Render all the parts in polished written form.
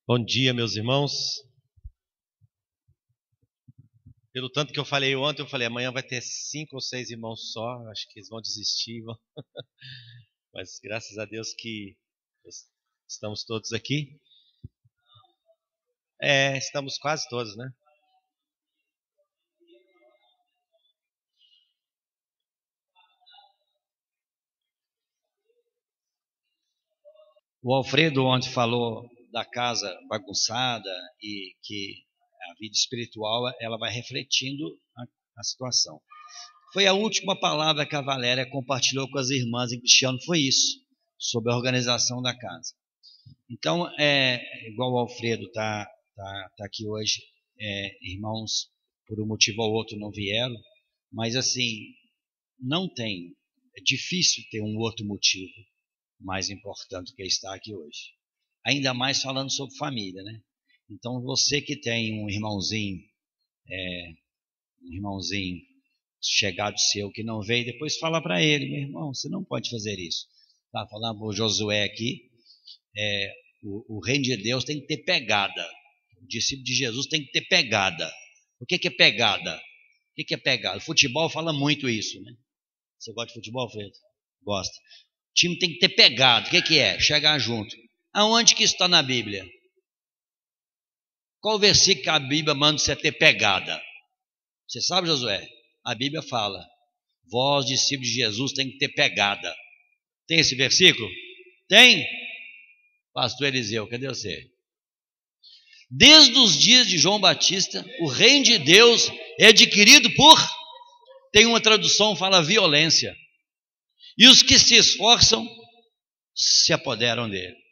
Bom dia, meus irmãos. Pelo tanto que eu falei ontem, eu falei, amanhã vai ter 5 ou 6 irmãos só, acho que eles vão desistir, mas graças a Deus que estamos todos aqui. Estamos quase todos, né? O Alfredo ontem falou da casa bagunçada e que a vida espiritual ela vai refletindo a situação. Foi a última palavra que a Valéria compartilhou com as irmãs em Cristiano, foi isso, sobre a organização da casa. Então, igual o Alfredo tá aqui hoje, irmãos, por um motivo ou outro não vieram, mas assim, não tem, é difícil ter um outro motivo mais importante do que estar aqui hoje. Ainda mais falando sobre família, né? Então, você que tem um irmãozinho chegado seu que não veio, depois fala para ele, meu irmão, você não pode fazer isso. Tá falando para o Josué aqui, o reino de Deus tem que ter pegada. O discípulo de Jesus tem que ter pegada. O que é pegada? O que é pegada? O futebol fala muito isso, né? Você gosta de futebol, Fred? Gosta. O time tem que ter pegada. O que é? Chegar junto. Aonde que isso está na Bíblia? Qual o versículo que a Bíblia manda você ter pegada? Você sabe, Josué? A Bíblia fala, vós, discípulos de Jesus, tem que ter pegada. Tem esse versículo? Tem? Pastor Eliseu, cadê você? Desde os dias de João Batista, o reino de Deus é adquirido por, tem uma tradução que fala violência, e os que se esforçam se apoderam dele.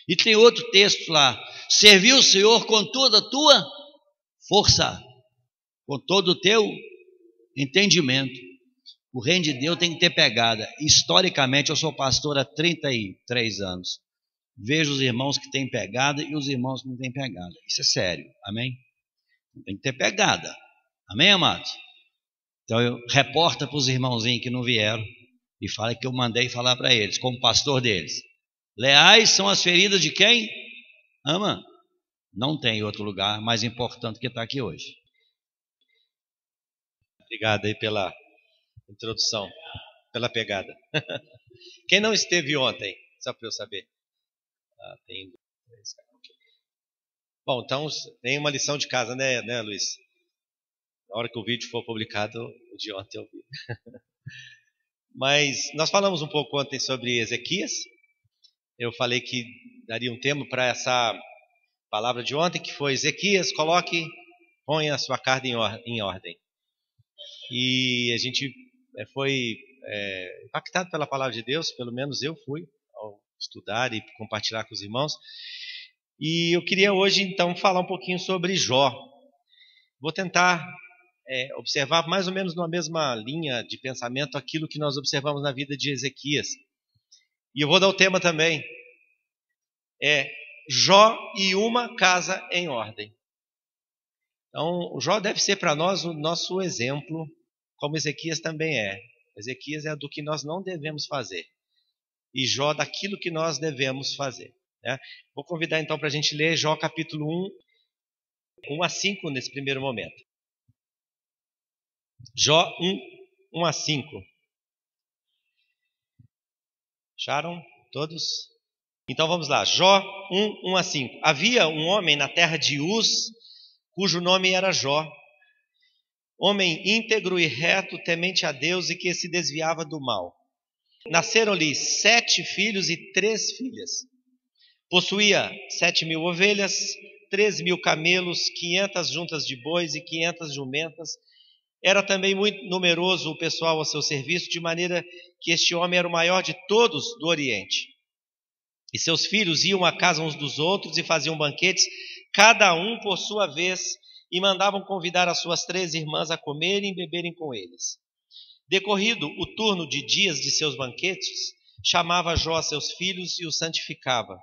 E tem outro texto lá, servir o Senhor com toda a tua força, com todo o teu entendimento. O reino de Deus tem que ter pegada. Historicamente, eu sou pastor há 33 anos. Vejo os irmãos que têm pegada e os irmãos que não têm pegada. Isso é sério, amém? Tem que ter pegada, amém, amados? Então, eu reporta para os irmãozinhos que não vieram e fala que eu mandei falar para eles, como pastor deles. Leais são as feridas de quem ama. Não tem outro lugar mais importante que estar aqui hoje. Obrigado aí pela introdução, pela pegada. Quem não esteve ontem, só para eu saber? Tem 3. Bom, então tem uma lição de casa, né, Luiz? Na hora que o vídeo for publicado, o de ontem eu vi. Mas nós falamos um pouco ontem sobre Ezequias. Eu falei que daria um tema para essa palavra de ontem, que foi Ezequias, ponha a sua carta em ordem. E a gente foi impactado pela palavra de Deus, pelo menos eu fui, ao estudar e compartilhar com os irmãos. E eu queria hoje, então, falar um pouquinho sobre Jó. Vou tentar observar mais ou menos numa mesma linha de pensamento aquilo que nós observamos na vida de Ezequias. E eu vou dar o tema também, Jó e uma casa em ordem. Então, o Jó deve ser para nós o nosso exemplo, como Ezequias também é. Ezequias é do que nós não devemos fazer. E Jó daquilo que nós devemos fazer. Né? Vou convidar então para a gente ler Jó capítulo 1 a 5 nesse primeiro momento. Jó 1 a 5. Acharam todos? Então vamos lá. Jó 1 a 5. Havia um homem na terra de Uz, cujo nome era Jó. Homem íntegro e reto, temente a Deus e que se desviava do mal. Nasceram-lhe 7 filhos e 3 filhas. Possuía 7.000 ovelhas, 3.000 camelos, 500 juntas de bois e 500 jumentas. Era também muito numeroso o pessoal a seu serviço, de maneira que este homem era o maior de todos do Oriente. E seus filhos iam à casa uns dos outros e faziam banquetes, cada um por sua vez, e mandavam convidar as suas 3 irmãs a comerem e beberem com eles. Decorrido o turno de dias de seus banquetes, chamava Jó a seus filhos e os santificava.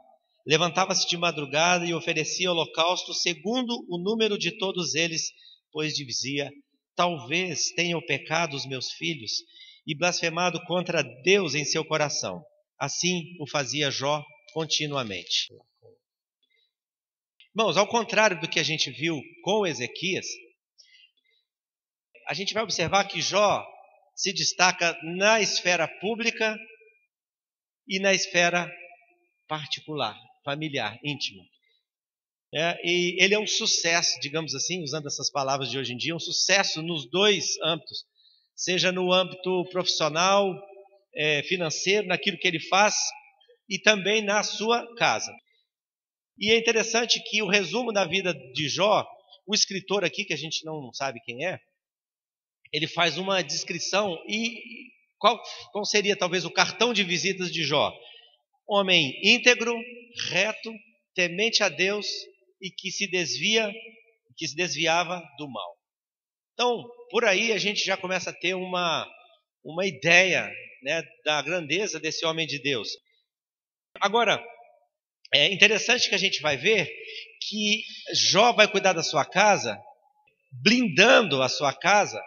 Levantava-se de madrugada e oferecia holocausto segundo o número de todos eles, pois dizia, talvez tenham pecado os meus filhos e blasfemado contra Deus em seu coração. Assim o fazia Jó continuamente. Irmãos, ao contrário do que a gente viu com Ezequias, a gente vai observar que Jó se destaca na esfera pública e na esfera particular, familiar, íntima. E ele é um sucesso, digamos assim, usando essas palavras de hoje em dia, um sucesso nos dois âmbitos, seja no âmbito profissional, financeiro, naquilo que ele faz, e também na sua casa. E é interessante que o resumo da vida de Jó, o escritor aqui, que a gente não sabe quem é, ele faz uma descrição, e qual seria talvez o cartão de visitas de Jó? Homem íntegro, reto, temente a Deus e que se desviava do mal. Então, por aí a gente já começa a ter uma ideia, né, da grandeza desse homem de Deus. Agora, é interessante que a gente vai ver que Jó vai cuidar da sua casa, blindando a sua casa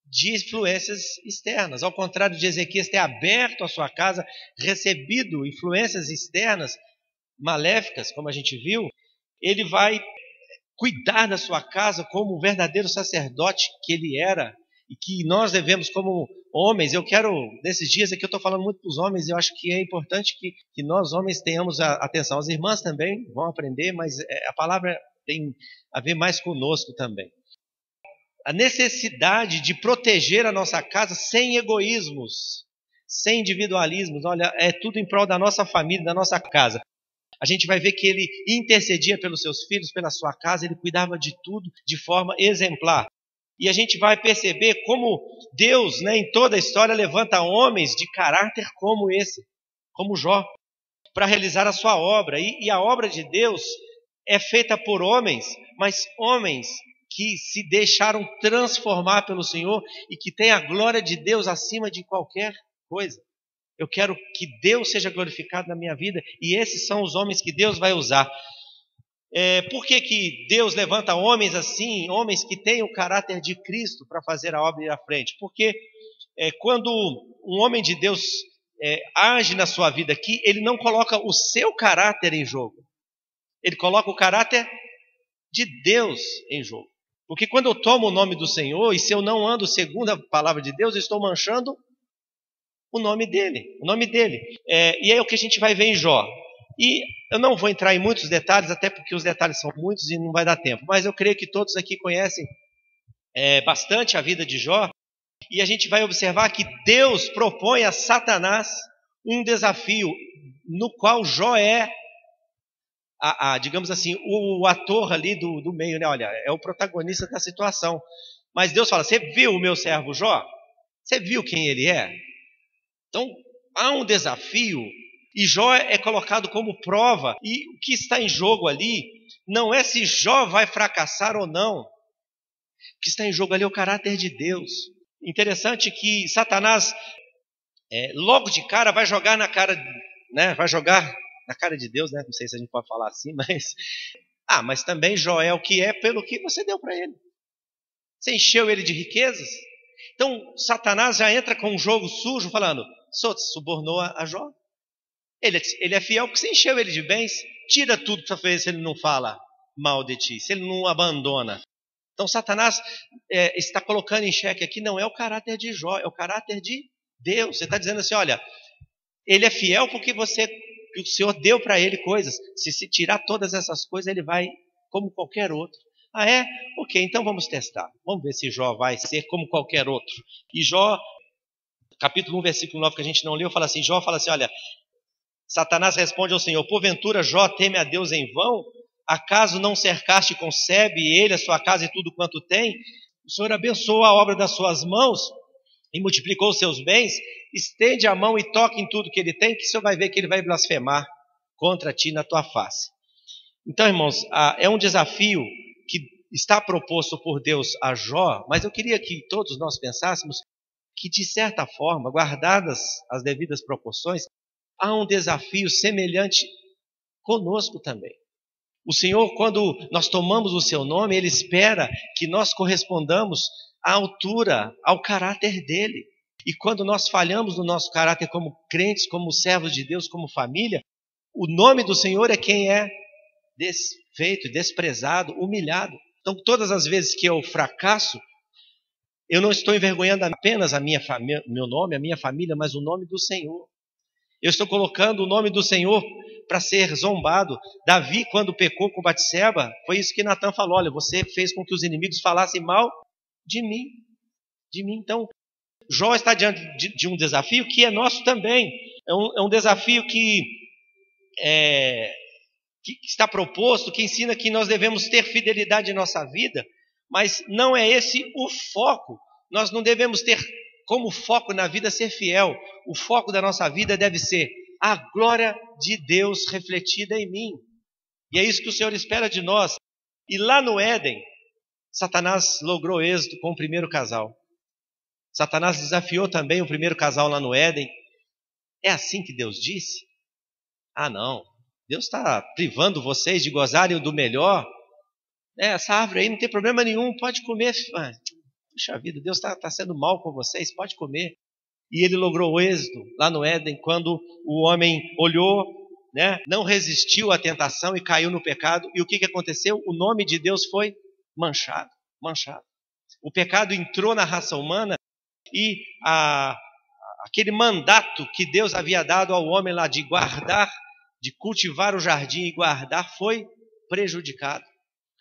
de influências externas. Ao contrário de Ezequias ter aberto a sua casa, recebido influências externas maléficas, como a gente viu, ele vai cuidar da sua casa como o verdadeiro sacerdote que ele era e que nós devemos como homens. Eu quero, nesses dias aqui eu estou falando muito para os homens, eu acho que é importante que nós homens tenhamos atenção. As irmãs também vão aprender, mas a palavra tem a ver mais conosco também. A necessidade de proteger a nossa casa sem egoísmos, sem individualismos. Olha, é tudo em prol da nossa família, da nossa casa. A gente vai ver que ele intercedia pelos seus filhos, pela sua casa, ele cuidava de tudo de forma exemplar. E a gente vai perceber como Deus, né, em toda a história, levanta homens de caráter como esse, como Jó, para realizar a sua obra. E a obra de Deus é feita por homens, mas homens que se deixaram transformar pelo Senhor e que têm a glória de Deus acima de qualquer coisa. Eu quero que Deus seja glorificado na minha vida, e esses são os homens que Deus vai usar. Por que Deus levanta homens assim, homens que têm o caráter de Cristo para fazer a obra ir à frente? Porque quando um homem de Deus age na sua vida aqui, ele não coloca o seu caráter em jogo. Ele coloca o caráter de Deus em jogo. Porque quando eu tomo o nome do Senhor, e se eu não ando segundo a palavra de Deus, eu estou manchando o nome dele. E é o que a gente vai ver em Jó. E eu não vou entrar em muitos detalhes, até porque os detalhes são muitos e não vai dar tempo. Mas eu creio que todos aqui conhecem bastante a vida de Jó. E a gente vai observar que Deus propõe a Satanás um desafio, no qual Jó é, digamos assim, o ator ali do meio, né? Olha, é o protagonista da situação. Mas Deus fala: você viu o meu servo Jó? Você viu quem ele é? Então, há um desafio, e Jó é colocado como prova, e o que está em jogo ali não é se Jó vai fracassar ou não. O que está em jogo ali é o caráter de Deus. Interessante que Satanás, logo de cara, vai jogar na cara, né? Vai jogar na cara de Deus, né? Não sei se a gente pode falar assim, mas também Jó é o que é pelo que você deu para ele. Você encheu ele de riquezas. Então, Satanás já entra com um jogo sujo, falando: só subornou a Jó. Ele é fiel porque você encheu ele de bens. Tira tudo para fazer se ele não fala mal de ti, se ele não abandona. Então, Satanás está colocando em xeque aqui, não é o caráter de Jó, é o caráter de Deus. Você está dizendo assim: olha, ele é fiel porque o Senhor deu para ele coisas. Se tirar todas essas coisas, ele vai como qualquer outro. Ah, é? Ok, então vamos testar. Vamos ver se Jó vai ser como qualquer outro. E Jó, capítulo 1, versículo 9, que a gente não leu, fala assim: Jó fala assim, olha, Satanás responde ao Senhor: porventura Jó teme a Deus em vão? Acaso não cercaste com sebe ele, a sua casa e tudo quanto tem? O Senhor abençoou a obra das suas mãos e multiplicou os seus bens. Estende a mão e toque em tudo que ele tem, que o Senhor vai ver que ele vai blasfemar contra ti na tua face. Então, irmãos, é um desafio que está proposto por Deus a Jó, mas eu queria que todos nós pensássemos que, de certa forma, guardadas as devidas proporções, há um desafio semelhante conosco também. O Senhor, quando nós tomamos o seu nome, Ele espera que nós correspondamos à altura, ao caráter dEle. E quando nós falhamos no nosso caráter como crentes, como servos de Deus, como família, o nome do Senhor é quem é desfeito, desprezado, humilhado. Então, todas as vezes que eu fracasso, eu não estou envergonhando apenas meu nome, a minha família, mas o nome do Senhor. Eu estou colocando o nome do Senhor para ser zombado. Davi, quando pecou com Batseba, foi isso que Natan falou: olha, você fez com que os inimigos falassem mal de mim. Então, Jó está diante de um desafio que é nosso também. É um desafio que está proposto, que ensina que nós devemos ter fidelidade em nossa vida, mas não é esse o foco. Nós não devemos ter como foco na vida ser fiel. O foco da nossa vida deve ser a glória de Deus refletida em mim. E é isso que o Senhor espera de nós. E lá no Éden, Satanás logrou êxito com o primeiro casal. Satanás desafiou também o primeiro casal lá no Éden. É assim que Deus disse? Ah, não. Deus está privando vocês de gozarem do melhor. Essa árvore aí não tem problema nenhum, pode comer. Puxa vida, Deus está sendo mal com vocês, pode comer. E ele logrou o êxito lá no Éden, quando o homem olhou, não resistiu à tentação e caiu no pecado. E o que aconteceu? O nome de Deus foi manchado. O pecado entrou na raça humana e aquele mandato que Deus havia dado ao homem lá de guardar, de cultivar o jardim e guardar, foi prejudicado,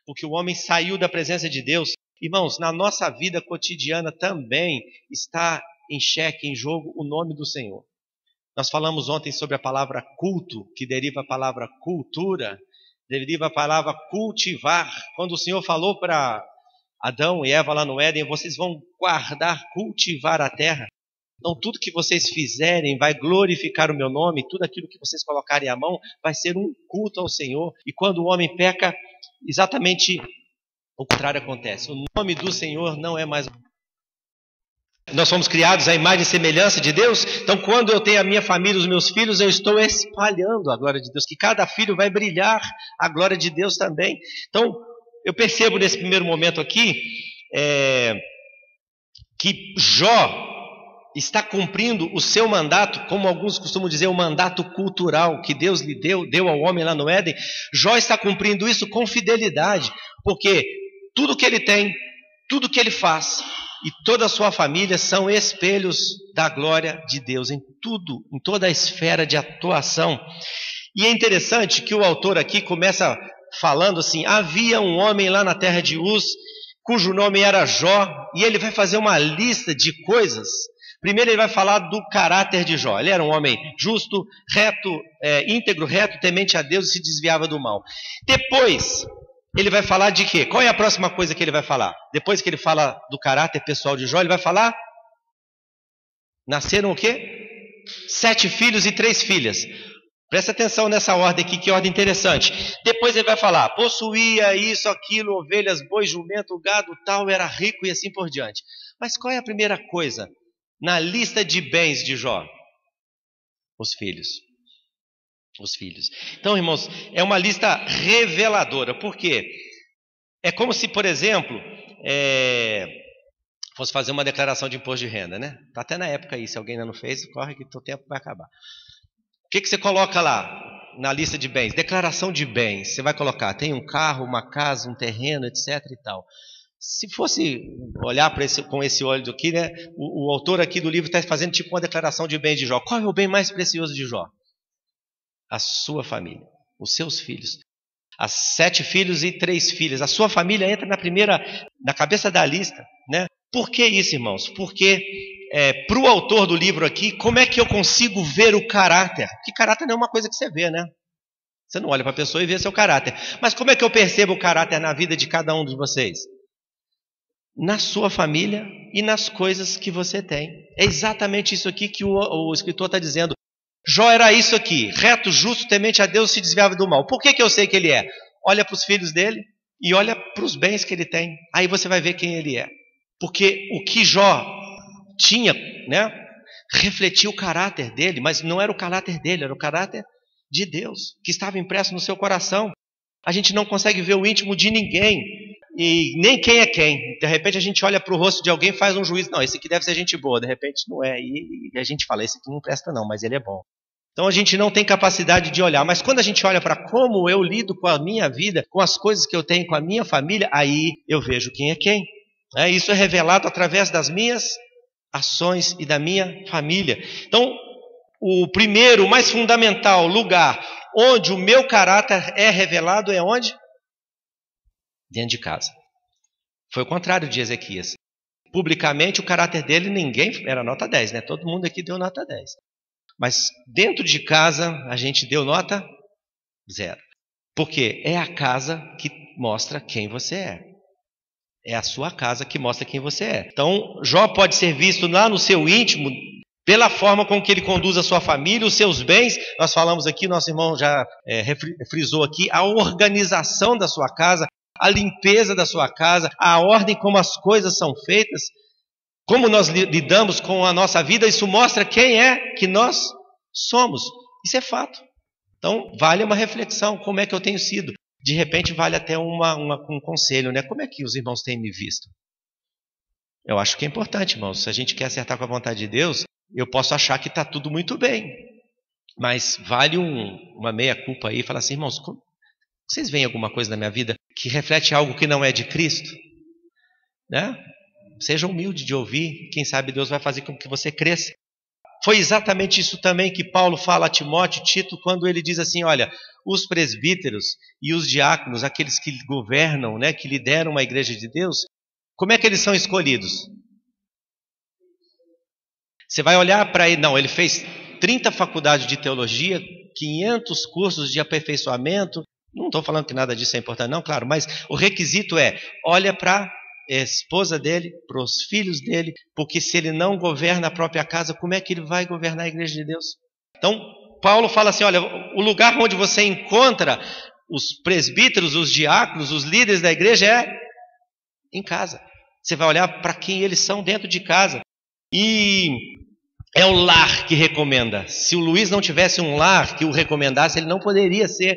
porque o homem saiu da presença de Deus. Irmãos, na nossa vida cotidiana também está em xeque, em jogo, o nome do Senhor. Nós falamos ontem sobre a palavra culto, que deriva a palavra cultura, deriva a palavra cultivar. Quando o Senhor falou para Adão e Eva lá no Éden: vocês vão guardar, cultivar a terra. Então, tudo que vocês fizerem vai glorificar o meu nome, tudo aquilo que vocês colocarem à mão vai ser um culto ao Senhor. E quando o homem peca, exatamente o contrário acontece. O nome do Senhor não é mais. Nós fomos criados à imagem e semelhança de Deus. Então, quando eu tenho a minha família, os meus filhos, eu estou espalhando a glória de Deus, que cada filho vai brilhar a glória de Deus também. Então, eu percebo nesse primeiro momento aqui que Jó está cumprindo o seu mandato, como alguns costumam dizer, o mandato cultural que Deus lhe deu ao homem lá no Éden. Jó está cumprindo isso com fidelidade, porque tudo que ele tem, tudo que ele faz e toda a sua família são espelhos da glória de Deus, em tudo, em toda a esfera de atuação. E é interessante que o autor aqui começa falando assim: havia um homem lá na terra de Uz, cujo nome era Jó, e ele vai fazer uma lista de coisas. Primeiro ele vai falar do caráter de Jó. Ele era um homem justo, reto, íntegro, reto, temente a Deus e se desviava do mal. Depois ele vai falar de quê? Qual é a próxima coisa que ele vai falar? Depois que ele fala do caráter pessoal de Jó, ele vai falar: nasceram o quê? 7 filhos e 3 filhas. Presta atenção nessa ordem aqui, que ordem interessante. Depois ele vai falar: possuía isso, aquilo, ovelhas, bois, jumento, gado, tal, era rico e assim por diante. Mas qual é a primeira coisa na lista de bens de Jó? Os filhos. Os filhos. Então, irmãos, é uma lista reveladora. Por quê? É como se, por exemplo, fosse fazer uma declaração de imposto de renda, né? Está até na época aí, se alguém ainda não fez, corre que o tempo vai acabar. O que você coloca lá na lista de bens? Declaração de bens. Você vai colocar: tem um carro, uma casa, um terreno, etc. e tal. Se fosse olhar com esse olho aqui, né, o autor aqui do livro está fazendo tipo uma declaração de bens de Jó. Qual é o bem mais precioso de Jó? A sua família, os seus filhos. As 7 filhos e 3 filhas. A sua família entra na cabeça da lista, né? Por que isso, irmãos? Porque para o autor do livro aqui, como é que eu consigo ver o caráter? Que caráter não é uma coisa que você vê, né? Você não olha para a pessoa e vê seu caráter. Mas como é que eu percebo o caráter na vida de cada um de vocês? Na sua família e nas coisas que você tem. É exatamente isso aqui que o escritor está dizendo. Jó era isso aqui: reto, justo, temente a Deus, se desviava do mal. Por que eu sei que ele é? Olha para os filhos dele e olha para os bens que ele tem. Aí você vai ver quem ele é. Porque o que Jó tinha, né, refletia o caráter dele, mas não era o caráter dele, era o caráter de Deus, que estava impresso no seu coração. A gente não consegue ver o íntimo de ninguém, e nem quem é quem. De repente a gente olha para o rosto de alguém e faz um juízo: não, esse aqui deve ser gente boa. De repente não é, e a gente fala: esse aqui não presta não, mas ele é bom. Então a gente não tem capacidade de olhar, mas quando a gente olha para como eu lido com a minha vida, com as coisas que eu tenho com a minha família, aí eu vejo quem é quem. Isso é revelado através das minhas ações e da minha família. Então, o primeiro, o mais fundamental lugar onde o meu caráter é revelado é onde? Dentro de casa. Foi o contrário de Ezequias. Publicamente, o caráter dele, ninguém era nota 10, né? Todo mundo aqui deu nota 10. Mas dentro de casa, a gente deu nota 0. Porque é a casa que mostra quem você é. É a sua casa que mostra quem você é. Então, Jó pode ser visto lá no seu íntimo, pela forma com que ele conduz a sua família, os seus bens. Nós falamos aqui, nosso irmão já frisou aqui, a organização da sua casa, a limpeza da sua casa, a ordem como as coisas são feitas, como nós lidamos com a nossa vida, isso mostra quem é que nós somos. Isso é fato. Então, vale uma reflexão, como é que eu tenho sido. De repente, vale até um conselho, né? Como é que os irmãos têm me visto? Eu acho que é importante, irmãos. Se a gente quer acertar com a vontade de Deus, eu posso achar que está tudo muito bem. Mas vale uma meia-culpa aí e falar assim, irmãos, vocês veem alguma coisa na minha vida que reflete algo que não é de Cristo? Né? Seja humilde de ouvir, quem sabe Deus vai fazer com que você cresça. Foi exatamente isso também que Paulo fala a Timóteo, Tito, quando ele diz assim, olha, os presbíteros e os diáconos, aqueles que governam, né, que lideram uma igreja de Deus, como é que eles são escolhidos? Você vai olhar para ele, não, ele fez 30 faculdades de teologia, 500 cursos de aperfeiçoamento, não estou falando que nada disso é importante, não, claro, mas o requisito é, olha para a esposa dele, para os filhos dele, porque se ele não governa a própria casa, como é que ele vai governar a igreja de Deus? Então, Paulo fala assim, olha, o lugar onde você encontra os presbíteros, os diáconos, os líderes da igreja é em casa. Você vai olhar para quem eles são dentro de casa. E é o lar que recomenda. Se o Luiz não tivesse um lar que o recomendasse, ele não poderia ser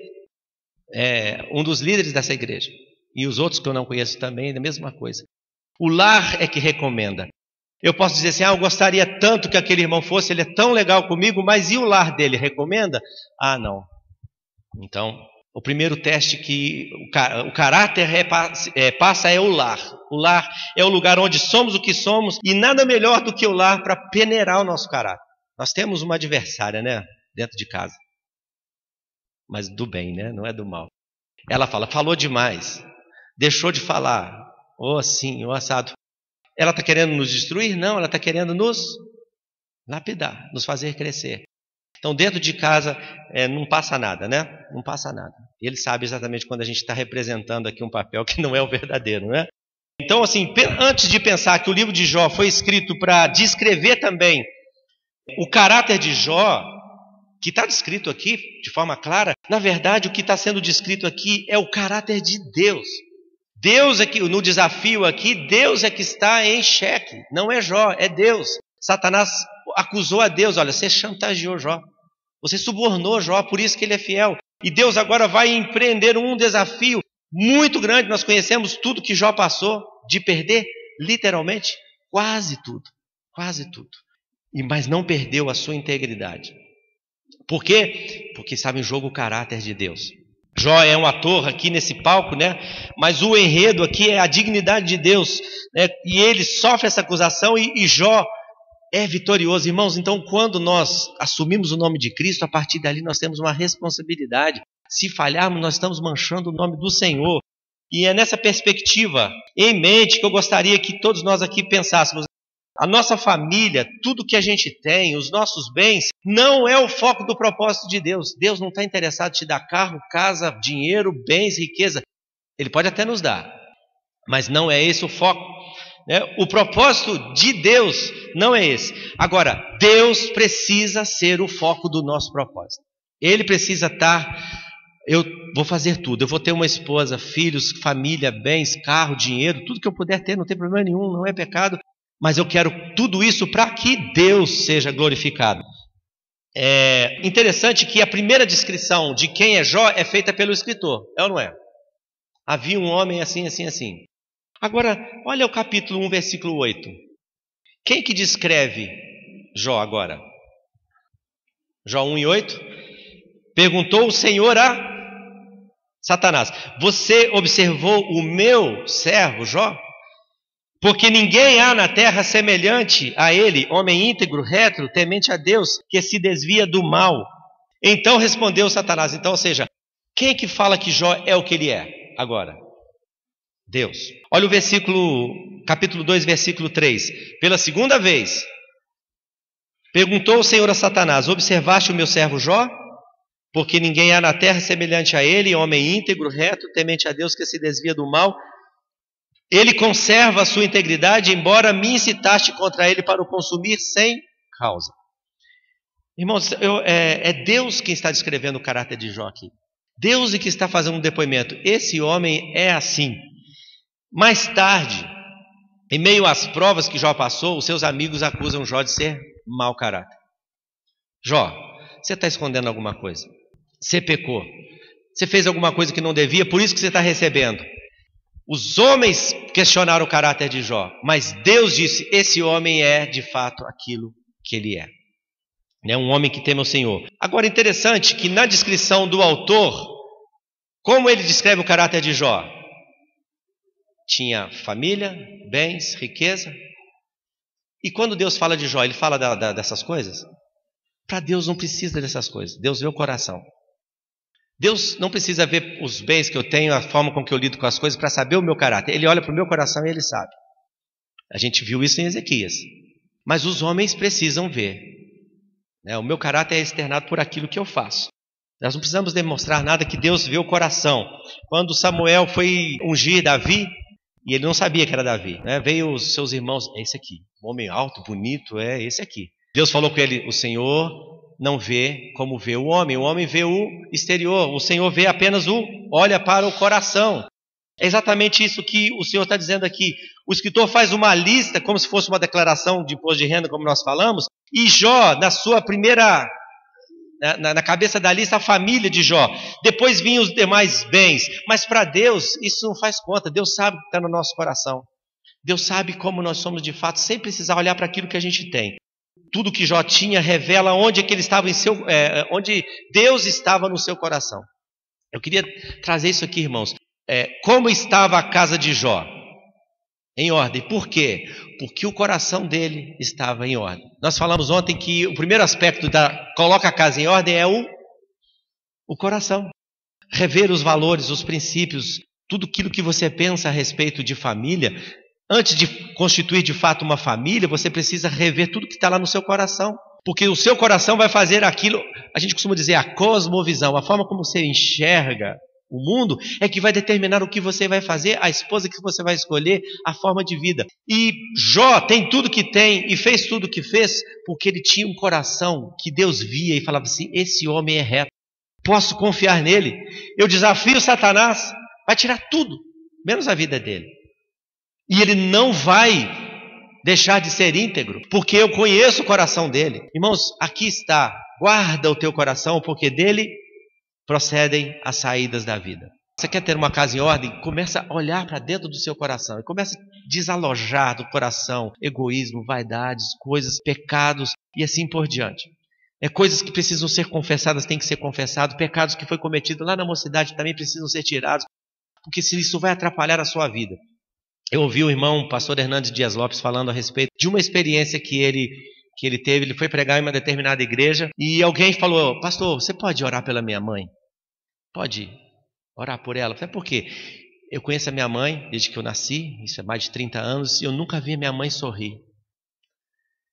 um dos líderes dessa igreja. E os outros que eu não conheço também, é a mesma coisa. O lar é que recomenda. Eu posso dizer assim, eu gostaria tanto que aquele irmão fosse, ele é tão legal comigo, mas e o lar dele recomenda? Ah, não. Então, o primeiro teste que o caráter passa é o lar. O lar é o lugar onde somos o que somos e nada melhor do que o lar para peneirar o nosso caráter. Nós temos uma adversária, né, dentro de casa. Mas do bem, né, não é do mal. Ela falou demais, deixou de falar, ou assim, ou assado. Ela está querendo nos destruir? Não, ela está querendo nos lapidar, nos fazer crescer. Então, dentro de casa, não passa nada, né? Não passa nada. Ele sabe exatamente quando a gente está representando aqui um papel que não é o verdadeiro, não é? Então, assim, antes de pensar que o livro de Jó foi escrito para descrever também o caráter de Jó, que está descrito aqui de forma clara, na verdade, o que está sendo descrito aqui é o caráter de Deus. Deus é que, no desafio aqui, Deus é que está em xeque, não é Jó, é Deus. Satanás acusou a Deus, olha, você chantageou Jó, você subornou Jó, por isso que ele é fiel. E Deus agora vai empreender um desafio muito grande. Nós conhecemos tudo que Jó passou, de perder, literalmente, quase tudo. Mas não perdeu a sua integridade. Por quê? Porque estava em jogo o caráter de Deus. Jó é um ator aqui nesse palco, né? Mas o enredo aqui é a dignidade de Deus, né? E ele sofre essa acusação e Jó é vitorioso. Irmãos, então quando nós assumimos o nome de Cristo, a partir dali nós temos uma responsabilidade. Se falharmos, nós estamos manchando o nome do Senhor. E é nessa perspectiva, em mente, que eu gostaria que todos nós aqui pensássemos. A nossa família, tudo que a gente tem, os nossos bens, não é o foco do propósito de Deus. Deus não está interessado em te dar carro, casa, dinheiro, bens, riqueza. Ele pode até nos dar, mas não é esse o foco. O propósito de Deus não é esse. Agora, Deus precisa ser o foco do nosso propósito. Ele precisa estar... Eu vou fazer tudo, eu vou ter uma esposa, filhos, família, bens, carro, dinheiro, tudo que eu puder ter, não tem problema nenhum, não é pecado. Mas eu quero tudo isso para que Deus seja glorificado. É interessante que a primeira descrição de quem é Jó é feita pelo escritor, é ou não é? Havia um homem assim, assim, assim. Agora, olha o capítulo 1, versículo 8. Quem que descreve Jó agora? Jó 1:8. Perguntou o Senhor a Satanás: você observou o meu servo Jó? Porque ninguém há na terra semelhante a ele, homem íntegro, reto, temente a Deus, que se desvia do mal. Então respondeu Satanás. Então, ou seja, quem é que fala que Jó é o que ele é agora? Deus. Olha o capítulo 2, versículo 3. Pela segunda vez, perguntou o Senhor a Satanás: observaste o meu servo Jó? Porque ninguém há na terra semelhante a ele, homem íntegro, reto, temente a Deus, que se desvia do mal. Ele conserva a sua integridade, embora me incitaste contra ele para o consumir sem causa. Irmãos, é Deus quem está descrevendo o caráter de Jó aqui. Deus é que está fazendo um depoimento. Esse homem é assim. Mais tarde, em meio às provas que Jó passou, os seus amigos acusam Jó de ser mau caráter. Jó, você está escondendo alguma coisa. Você pecou. Você fez alguma coisa que não devia, por isso que você está recebendo. Os homens questionaram o caráter de Jó, mas Deus disse: esse homem é de fato aquilo que ele é. É um homem que teme o Senhor. Agora, interessante que na descrição do autor, como ele descreve o caráter de Jó? Tinha família, bens, riqueza. E quando Deus fala de Jó, ele fala dessas coisas? Para Deus não precisa dessas coisas. Deus vê o coração. Deus não precisa ver os bens que eu tenho, a forma com que eu lido com as coisas, para saber o meu caráter. Ele olha para o meu coração e ele sabe. A gente viu isso em Ezequias. Mas os homens precisam ver. O meu caráter é externado por aquilo que eu faço. Nós não precisamos demonstrar nada, que Deus vê o coração. Quando Samuel foi ungir Davi, e ele não sabia que era Davi, veio os seus irmãos: é esse aqui, um homem alto, bonito, é esse aqui. Deus falou com ele: o Senhor não vê como vê o homem vê o exterior, o Senhor vê apenas olha para o coração. É exatamente isso que o Senhor está dizendo aqui. O escritor faz uma lista, como se fosse uma declaração de imposto de renda, como nós falamos, e Jó, na sua primeira, na cabeça da lista, a família de Jó. Depois vinham os demais bens. Mas para Deus, isso não faz conta. Deus sabe o que está no nosso coração. Deus sabe como nós somos de fato, sem precisar olhar para aquilo que a gente tem. Tudo que Jó tinha revela onde é que ele estava onde Deus estava no seu coração. Eu queria trazer isso aqui, irmãos. Como estava a casa de Jó? Em ordem. Por quê? Porque o coração dele estava em ordem. Nós falamos ontem que o primeiro aspecto coloca a casa em ordem é o coração. Rever os valores, os princípios, tudo aquilo que você pensa a respeito de família. Antes de constituir de fato uma família, você precisa rever tudo que está lá no seu coração. Porque o seu coração vai fazer aquilo, a gente costuma dizer, a cosmovisão, a forma como você enxerga o mundo é que vai determinar o que você vai fazer, a esposa que você vai escolher, a forma de vida. E Jó tem tudo que tem e fez tudo que fez porque ele tinha um coração que Deus via e falava assim: esse homem é reto, posso confiar nele. Eu desafio Satanás, vai tirar tudo, menos a vida dele. E ele não vai deixar de ser íntegro, porque eu conheço o coração dele. Irmãos, aqui está, guarda o teu coração, porque dele procedem as saídas da vida. Você quer ter uma casa em ordem? Começa a olhar para dentro do seu coração e começa a desalojar do coração egoísmo, vaidades, coisas, pecados e assim por diante. Coisas que precisam ser confessadas, tem que ser confessado. Pecados que foi cometido lá na mocidade também precisam ser tirados, porque se isso vai atrapalhar a sua vida. Eu ouvi o irmão pastor Hernandes Dias Lopes falando a respeito de uma experiência que ele teve. Ele foi pregar em uma determinada igreja e alguém falou: pastor, você pode orar pela minha mãe? Pode orar por ela? Eu falei: por quê? Eu conheço a minha mãe desde que eu nasci, isso é mais de 30 anos, e eu nunca vi a minha mãe sorrir.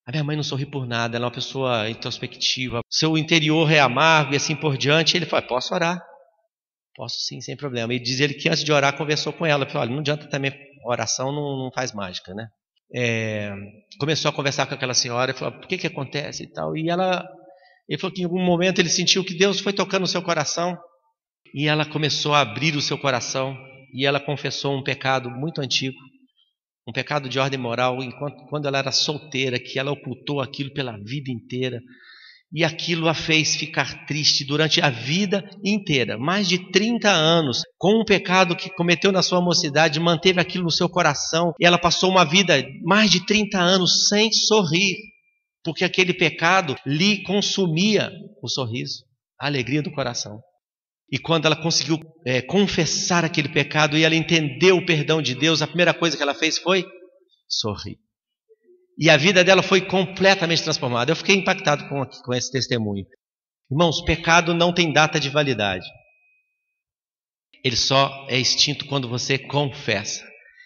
A minha mãe não sorri por nada, ela é uma pessoa introspectiva, seu interior é amargo e assim por diante. Ele falou: posso orar? Posso sim, sem problema. E diz ele que antes de orar conversou com ela. Eu falei: olha, não adianta também, oração não faz mágica, né? Começou a conversar com aquela senhora e falou: por que acontece e tal. E ele falou que em algum momento ele sentiu que Deus foi tocando no seu coração e ela começou a abrir o seu coração e ela confessou um pecado muito antigo, um pecado de ordem moral, quando ela era solteira, que ela ocultou aquilo pela vida inteira. E aquilo a fez ficar triste durante a vida inteira, mais de 30 anos, com um pecado que cometeu na sua mocidade, manteve aquilo no seu coração, e ela passou uma vida, mais de 30 anos, sem sorrir. porque aquele pecado lhe consumia o sorriso, a alegria do coração. E quando ela conseguiu confessar aquele pecado e ela entendeu o perdão de Deus, a primeira coisa que ela fez foi sorrir. E a vida dela foi completamente transformada. Eu fiquei impactado com esse testemunho. Irmãos, pecado não tem data de validade. Ele só é extinto quando você confessa.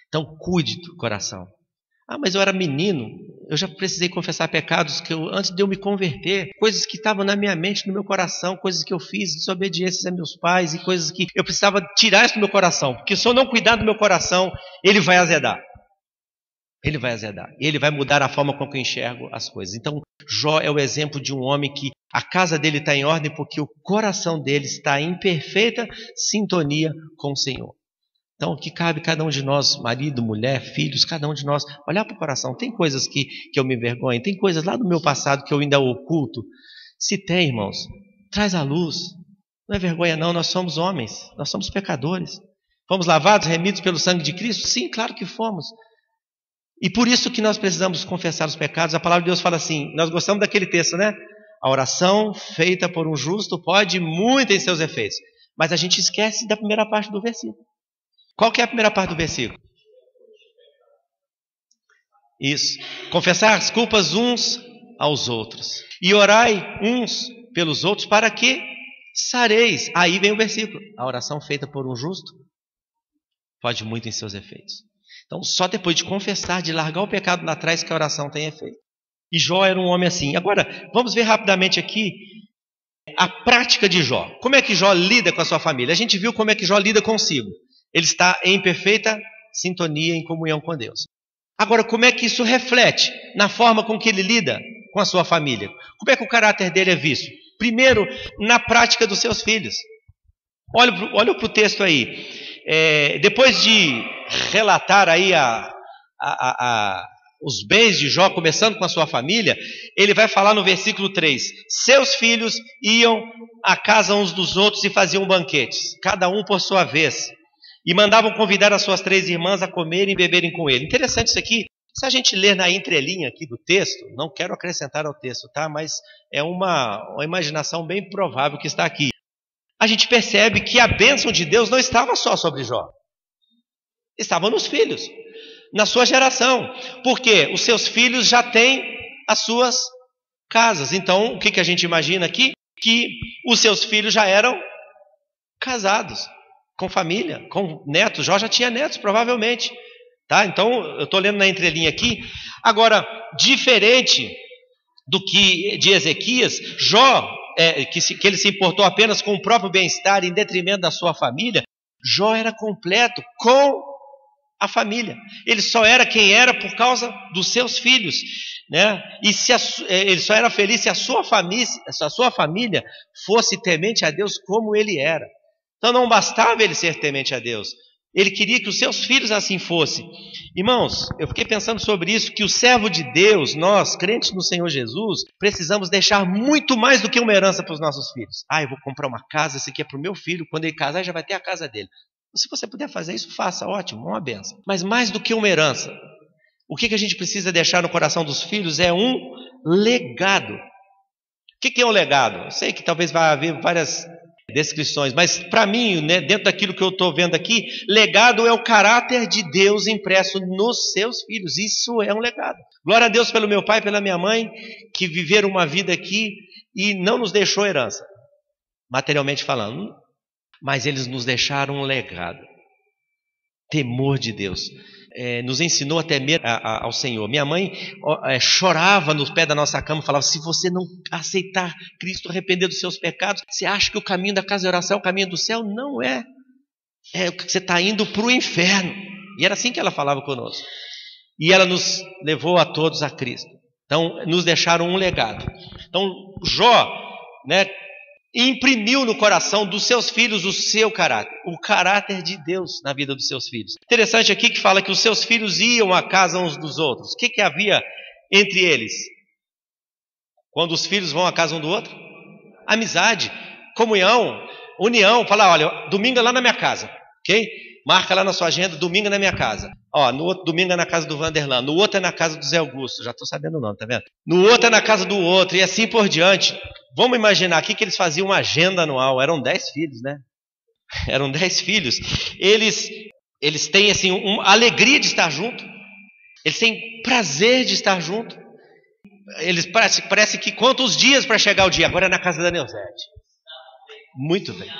Então cuide do coração. Ah, mas eu era menino, eu já precisei confessar pecados antes de eu me converter, coisas que estavam na minha mente, no meu coração, coisas que eu fiz, desobediências a meus pais e coisas que eu precisava tirar isso do meu coração, porque se eu não cuidar do meu coração, ele vai azedar. Ele vai azedar. Ele vai mudar a forma com que eu enxergo as coisas. Então, Jó é o exemplo de um homem que a casa dele está em ordem porque o coração dele está em perfeita sintonia com o Senhor. Então, o que cabe cada um de nós, marido, mulher, filhos, cada um de nós, olhar para o coração. Tem coisas que eu me envergonho, tem coisas lá do meu passado que eu ainda oculto. Se tem, irmãos, traz à luz. Não é vergonha não, nós somos homens, nós somos pecadores. Fomos lavados, remidos pelo sangue de Cristo? Sim, claro que fomos. E por isso que nós precisamos confessar os pecados. A palavra de Deus fala assim, nós gostamos daquele texto, né? A oração feita por um justo pode muito em seus efeitos. Mas a gente esquece da primeira parte do versículo. Qual que é a primeira parte do versículo? Isso. Confessar as culpas uns aos outros. E orai uns pelos outros para que sareis. Aí vem o versículo. A oração feita por um justo pode muito em seus efeitos. Então, só depois de confessar, de largar o pecado lá atrás, que a oração tem efeito. E Jó era um homem assim. Agora, vamos ver rapidamente aqui a prática de Jó. Como é que Jó lida com a sua família? A gente viu como é que Jó lida consigo. Ele está em perfeita sintonia, em comunhão com Deus. Agora, como é que isso reflete na forma com que ele lida com a sua família? Como é que o caráter dele é visto? Primeiro, na prática dos seus filhos. Olha para o texto aí. Depois de relatar aí os bens de Jó, começando com a sua família, ele vai falar no versículo 3, seus filhos iam à casa uns dos outros e faziam banquetes, cada um por sua vez, e mandavam convidar as suas 3 irmãs a comerem e beberem com ele. Interessante isso aqui, se a gente ler na entrelinha aqui do texto, não quero acrescentar ao texto, tá? Mas é uma imaginação bem provável que está aqui. A gente percebe que a bênção de Deus não estava só sobre Jó, estava nos filhos, na sua geração, porque os seus filhos já têm as suas casas. Então, o que a gente imagina aqui? Que os seus filhos já eram casados, com família, com netos. Jó já tinha netos, provavelmente. Tá? Então, eu estou lendo na entrelinha aqui. Agora, diferente do que de Ezequias, Jó, que ele se importou apenas com o próprio bem-estar em detrimento da sua família, Jó era completo com a família. Ele só era quem era por causa dos seus filhos, né? E ele só era feliz se a sua família fosse temente a Deus como ele era. Então não bastava ele ser temente a Deus, ele queria que os seus filhos assim fossem. Irmãos, eu fiquei pensando sobre isso, que o servo de Deus, nós, crentes no Senhor Jesus, precisamos deixar muito mais do que uma herança para os nossos filhos. Eu vou comprar uma casa, esse aqui é para o meu filho, quando ele casar já vai ter a casa dele. Se você puder fazer isso, faça, ótimo, uma benção. Mas mais do que uma herança, o que a gente precisa deixar no coração dos filhos é um legado. O que é um legado? Eu sei que talvez vai haver várias descrições, mas para mim, né, dentro daquilo que eu estou vendo aqui, legado é o caráter de Deus impresso nos seus filhos. Isso é um legado. Glória a Deus pelo meu pai e pela minha mãe, que viveram uma vida aqui e não nos deixou herança, materialmente falando, mas eles nos deixaram um legado. Temor de Deus. Nos ensinou a temer ao Senhor. Minha mãe chorava no pé da nossa cama, falava, se você não aceitar Cristo, arrepender dos seus pecados, você acha que o caminho da casa de oração é o caminho do céu? Não é. Você está indo para o inferno. E era assim que ela falava conosco. E ela nos levou a todos a Cristo. Então, nos deixaram um legado. Então, Jó, né, imprimiu no coração dos seus filhos o seu caráter, o caráter de Deus na vida dos seus filhos. Interessante aqui que fala que os seus filhos iam à casa uns dos outros. O que havia entre eles? Quando os filhos vão à casa um do outro? Amizade, comunhão, união. Falar, olha, domingo é lá na minha casa. Ok? Marca lá na sua agenda, domingo é na minha casa. Ó, no outro domingo é na casa do Vanderlan, no outro é na casa do Zé Augusto, já estou sabendo o nome, tá vendo? No outro é na casa do outro, e assim por diante. Vamos imaginar aqui que eles faziam uma agenda anual, eram 10 filhos, né? Eram 10 filhos. Eles têm assim, uma alegria de estar junto, eles têm prazer de estar junto. Eles parece que contam os dias para chegar o dia. Agora é na casa da Neuzete. Muito bem.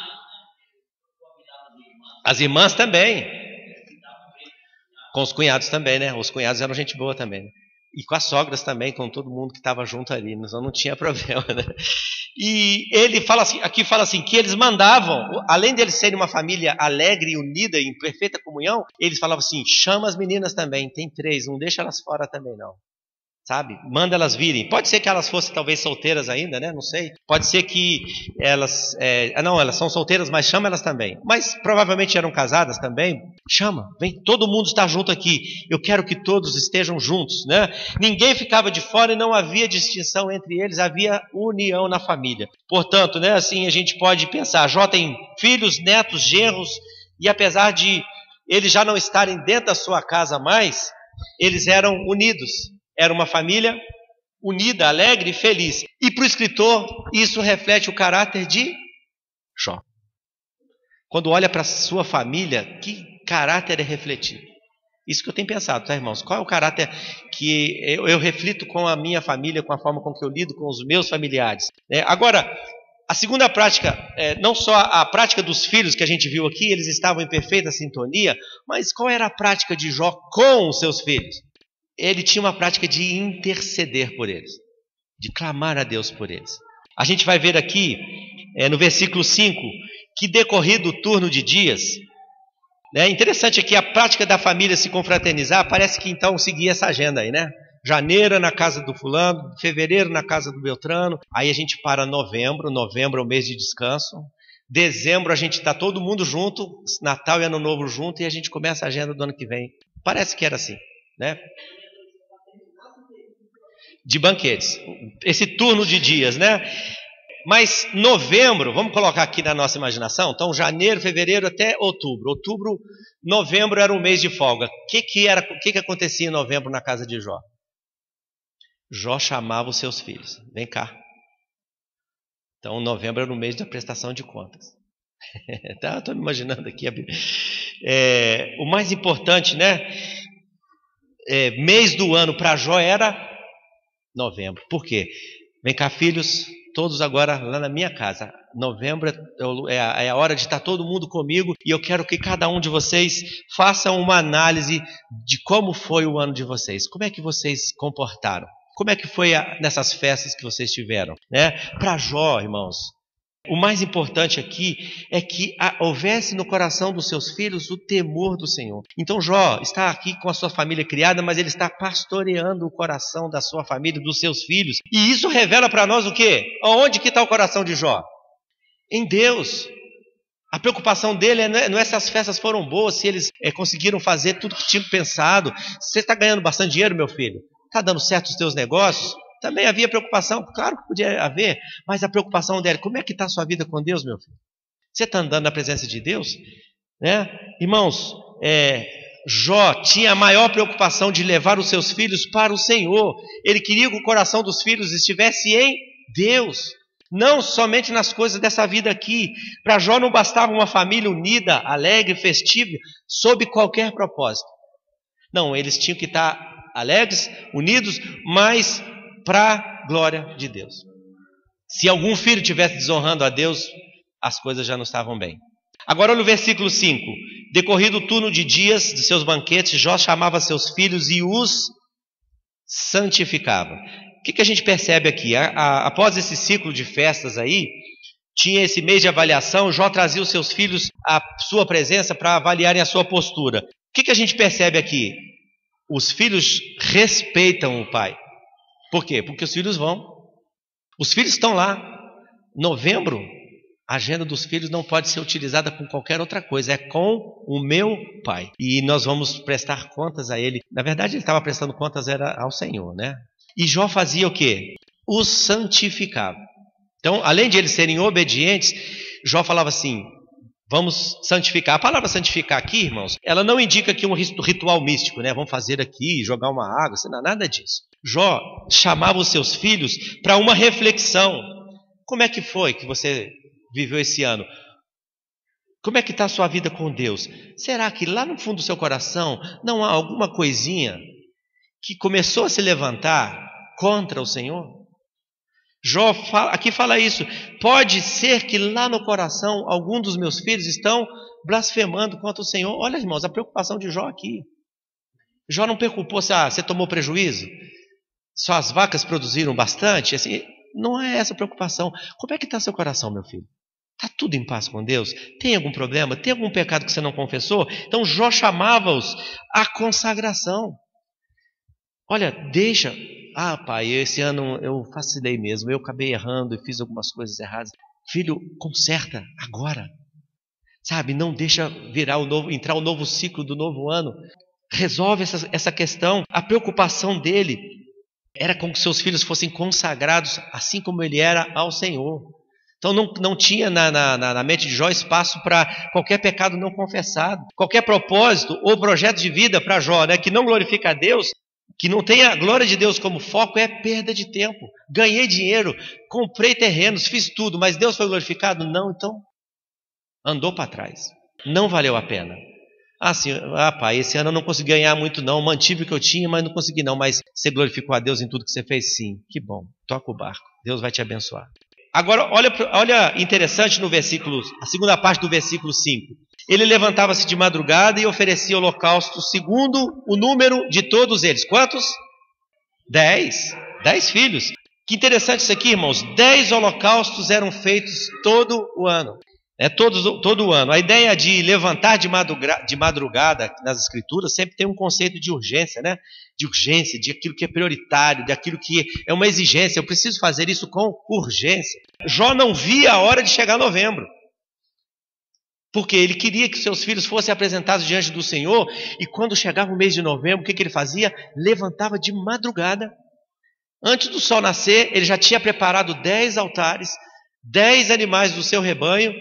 As irmãs também. Com os cunhados também, né? Os cunhados eram gente boa também. E com as sogras também, com todo mundo que estava junto ali. Não tinha problema, né? E ele fala assim, aqui fala assim, que eles mandavam, além deles serem uma família alegre e unida em perfeita comunhão, eles falavam assim, chama as meninas também, tem 3, não deixa elas fora também não. Sabe? Manda elas virem. Pode ser que elas fossem talvez solteiras ainda, né? Não sei. Pode ser que elas... não, elas são solteiras, mas chama elas também. Mas provavelmente eram casadas também. Chama, vem, todo mundo está junto aqui. Eu quero que todos estejam juntos, né? Ninguém ficava de fora e não havia distinção entre eles. Havia união na família. Portanto, né? Assim a gente pode pensar. Jó tem filhos, netos, genros. E apesar de eles já não estarem dentro da sua casa mais, eles eram unidos. Era uma família unida, alegre e feliz. E para o escritor, isso reflete o caráter de Jó. Quando olha para a sua família, que caráter é refletido? Isso que eu tenho pensado, tá, irmãos? Qual é o caráter que eu reflito com a minha família, com a forma com que eu lido com os meus familiares? Agora, a segunda prática, não só a prática dos filhos que a gente viu aqui, eles estavam em perfeita sintonia, mas qual era a prática de Jó com os seus filhos? Ele tinha uma prática de interceder por eles, de clamar a Deus por eles. A gente vai ver aqui, no versículo 5, que decorrido o turno de dias, interessante aqui a prática da família se confraternizar, parece que então seguia essa agenda aí, né? Janeiro na casa do fulano, fevereiro na casa do Beltrano, aí a gente para novembro é o mês de descanso, dezembro a gente está todo mundo junto, Natal e Ano Novo junto, e a gente começa a agenda do ano que vem. Parece que era assim, né? De banquetes, esse turno de dias, né? Mas novembro, vamos colocar aqui na nossa imaginação, então janeiro, fevereiro até outubro. Novembro era um mês de folga. O que acontecia em novembro na casa de Jó? Jó chamava os seus filhos, vem cá. Então novembro era o mês da prestação de contas. Tá, estou me imaginando aqui. O mais importante, né? Mês do ano para Jó era novembro. Por quê? Vem cá, filhos, todos agora lá na minha casa. Novembro é a hora de estar todo mundo comigo e eu quero que cada um de vocês faça uma análise de como foi o ano de vocês. Como é que vocês comportaram? Como é que foi nessas festas que vocês tiveram? Para Jó, irmãos, o mais importante aqui é que houvesse no coração dos seus filhos o temor do Senhor. Então Jó está aqui com a sua família criada, mas ele está pastoreando o coração da sua família, dos seus filhos. E isso revela para nós o quê? Onde que está o coração de Jó? Em Deus. A preocupação dele não é se as festas foram boas, se eles conseguiram fazer tudo que tinham pensado. Você está ganhando bastante dinheiro, meu filho? Está dando certo os teus negócios? Também havia preocupação, claro que podia haver, mas a preocupação dele, como é que está a sua vida com Deus, meu filho? Você está andando na presença de Deus? Irmãos, Jó tinha a maior preocupação de levar os seus filhos para o Senhor. Ele queria que o coração dos filhos estivesse em Deus, não somente nas coisas dessa vida aqui. Para Jó não bastava uma família unida, alegre, festiva, sob qualquer propósito. Não, eles tinham que estar alegres, unidos, mas para a glória de Deus. Se algum filho estivesse desonrando a Deus, as coisas já não estavam bem. Agora olha o versículo 5. Decorrido o turno de dias de seus banquetes, Jó chamava seus filhos e os santificava. O que a gente percebe aqui? Após esse ciclo de festas aí, tinha esse mês de avaliação, Jó trazia os seus filhos à sua presença para avaliarem a sua postura. O que a gente percebe aqui? Os filhos respeitam o pai. Por quê? Porque os filhos vão. Os filhos estão lá. Novembro, a agenda dos filhos não pode ser utilizada com qualquer outra coisa. É com o meu pai. E nós vamos prestar contas a ele. Na verdade, ele estava prestando contas era ao Senhor, né? E Jó fazia o quê? Os santificava. Então, além de eles serem obedientes, Jó falava assim, vamos santificar. A palavra santificar aqui, irmãos, ela não indica aqui um ritual místico, né? Vamos fazer aqui, jogar uma água, não, nada disso. Jó chamava os seus filhos para uma reflexão. Como é que foi que você viveu esse ano? Como é que está a sua vida com Deus? Será que lá no fundo do seu coração não há alguma coisinha que começou a se levantar contra o Senhor? Jó aqui fala isso. Pode ser que lá no coração algum dos meus filhos estão blasfemando contra o Senhor. Olha, irmãos, a preocupação de Jó aqui. Jó não preocupou se você tomou prejuízo, suas vacas produziram bastante. Assim, não é essa a preocupação. Como é que está seu coração, meu filho? Está tudo em paz com Deus? Tem algum problema? Tem algum pecado que você não confessou? Então Jó chamava-os à consagração. Olha, deixa... pai, esse ano eu vacilei mesmo, eu acabei errando e fiz algumas coisas erradas. Filho, conserta agora. Sabe, não deixa entrar o novo ciclo do novo ano. Resolve essa questão. A preocupação dele era com que seus filhos fossem consagrados, assim como ele era ao Senhor. Então não tinha na mente de Jó espaço para qualquer pecado não confessado. Qualquer propósito ou projeto de vida para Jó, né, que não glorifica a Deus, que não tem a glória de Deus como foco, é perda de tempo. Ganhei dinheiro, comprei terrenos, fiz tudo, mas Deus foi glorificado? Não, então andou para trás. Não valeu a pena. Pai, esse ano eu não consegui ganhar muito não, mantive o que eu tinha, mas não consegui não. Mas você glorificou a Deus em tudo que você fez? Sim, que bom, toca o barco, Deus vai te abençoar. Agora, olha interessante no versículo, a segunda parte do versículo 5. Ele levantava-se de madrugada e oferecia holocausto segundo o número de todos eles. Quantos? 10. 10 filhos. Que interessante isso aqui, irmãos. 10 holocaustos eram feitos todo o ano. Todo o ano. A ideia de levantar de madrugada nas Escrituras sempre tem um conceito de urgência, né? De urgência, de aquilo que é prioritário, de aquilo que é uma exigência. Eu preciso fazer isso com urgência. Jó não via a hora de chegar novembro, porque ele queria que seus filhos fossem apresentados diante do Senhor, e quando chegava o mês de novembro, o que ele fazia? Levantava de madrugada. Antes do sol nascer, ele já tinha preparado 10 altares, 10 animais do seu rebanho.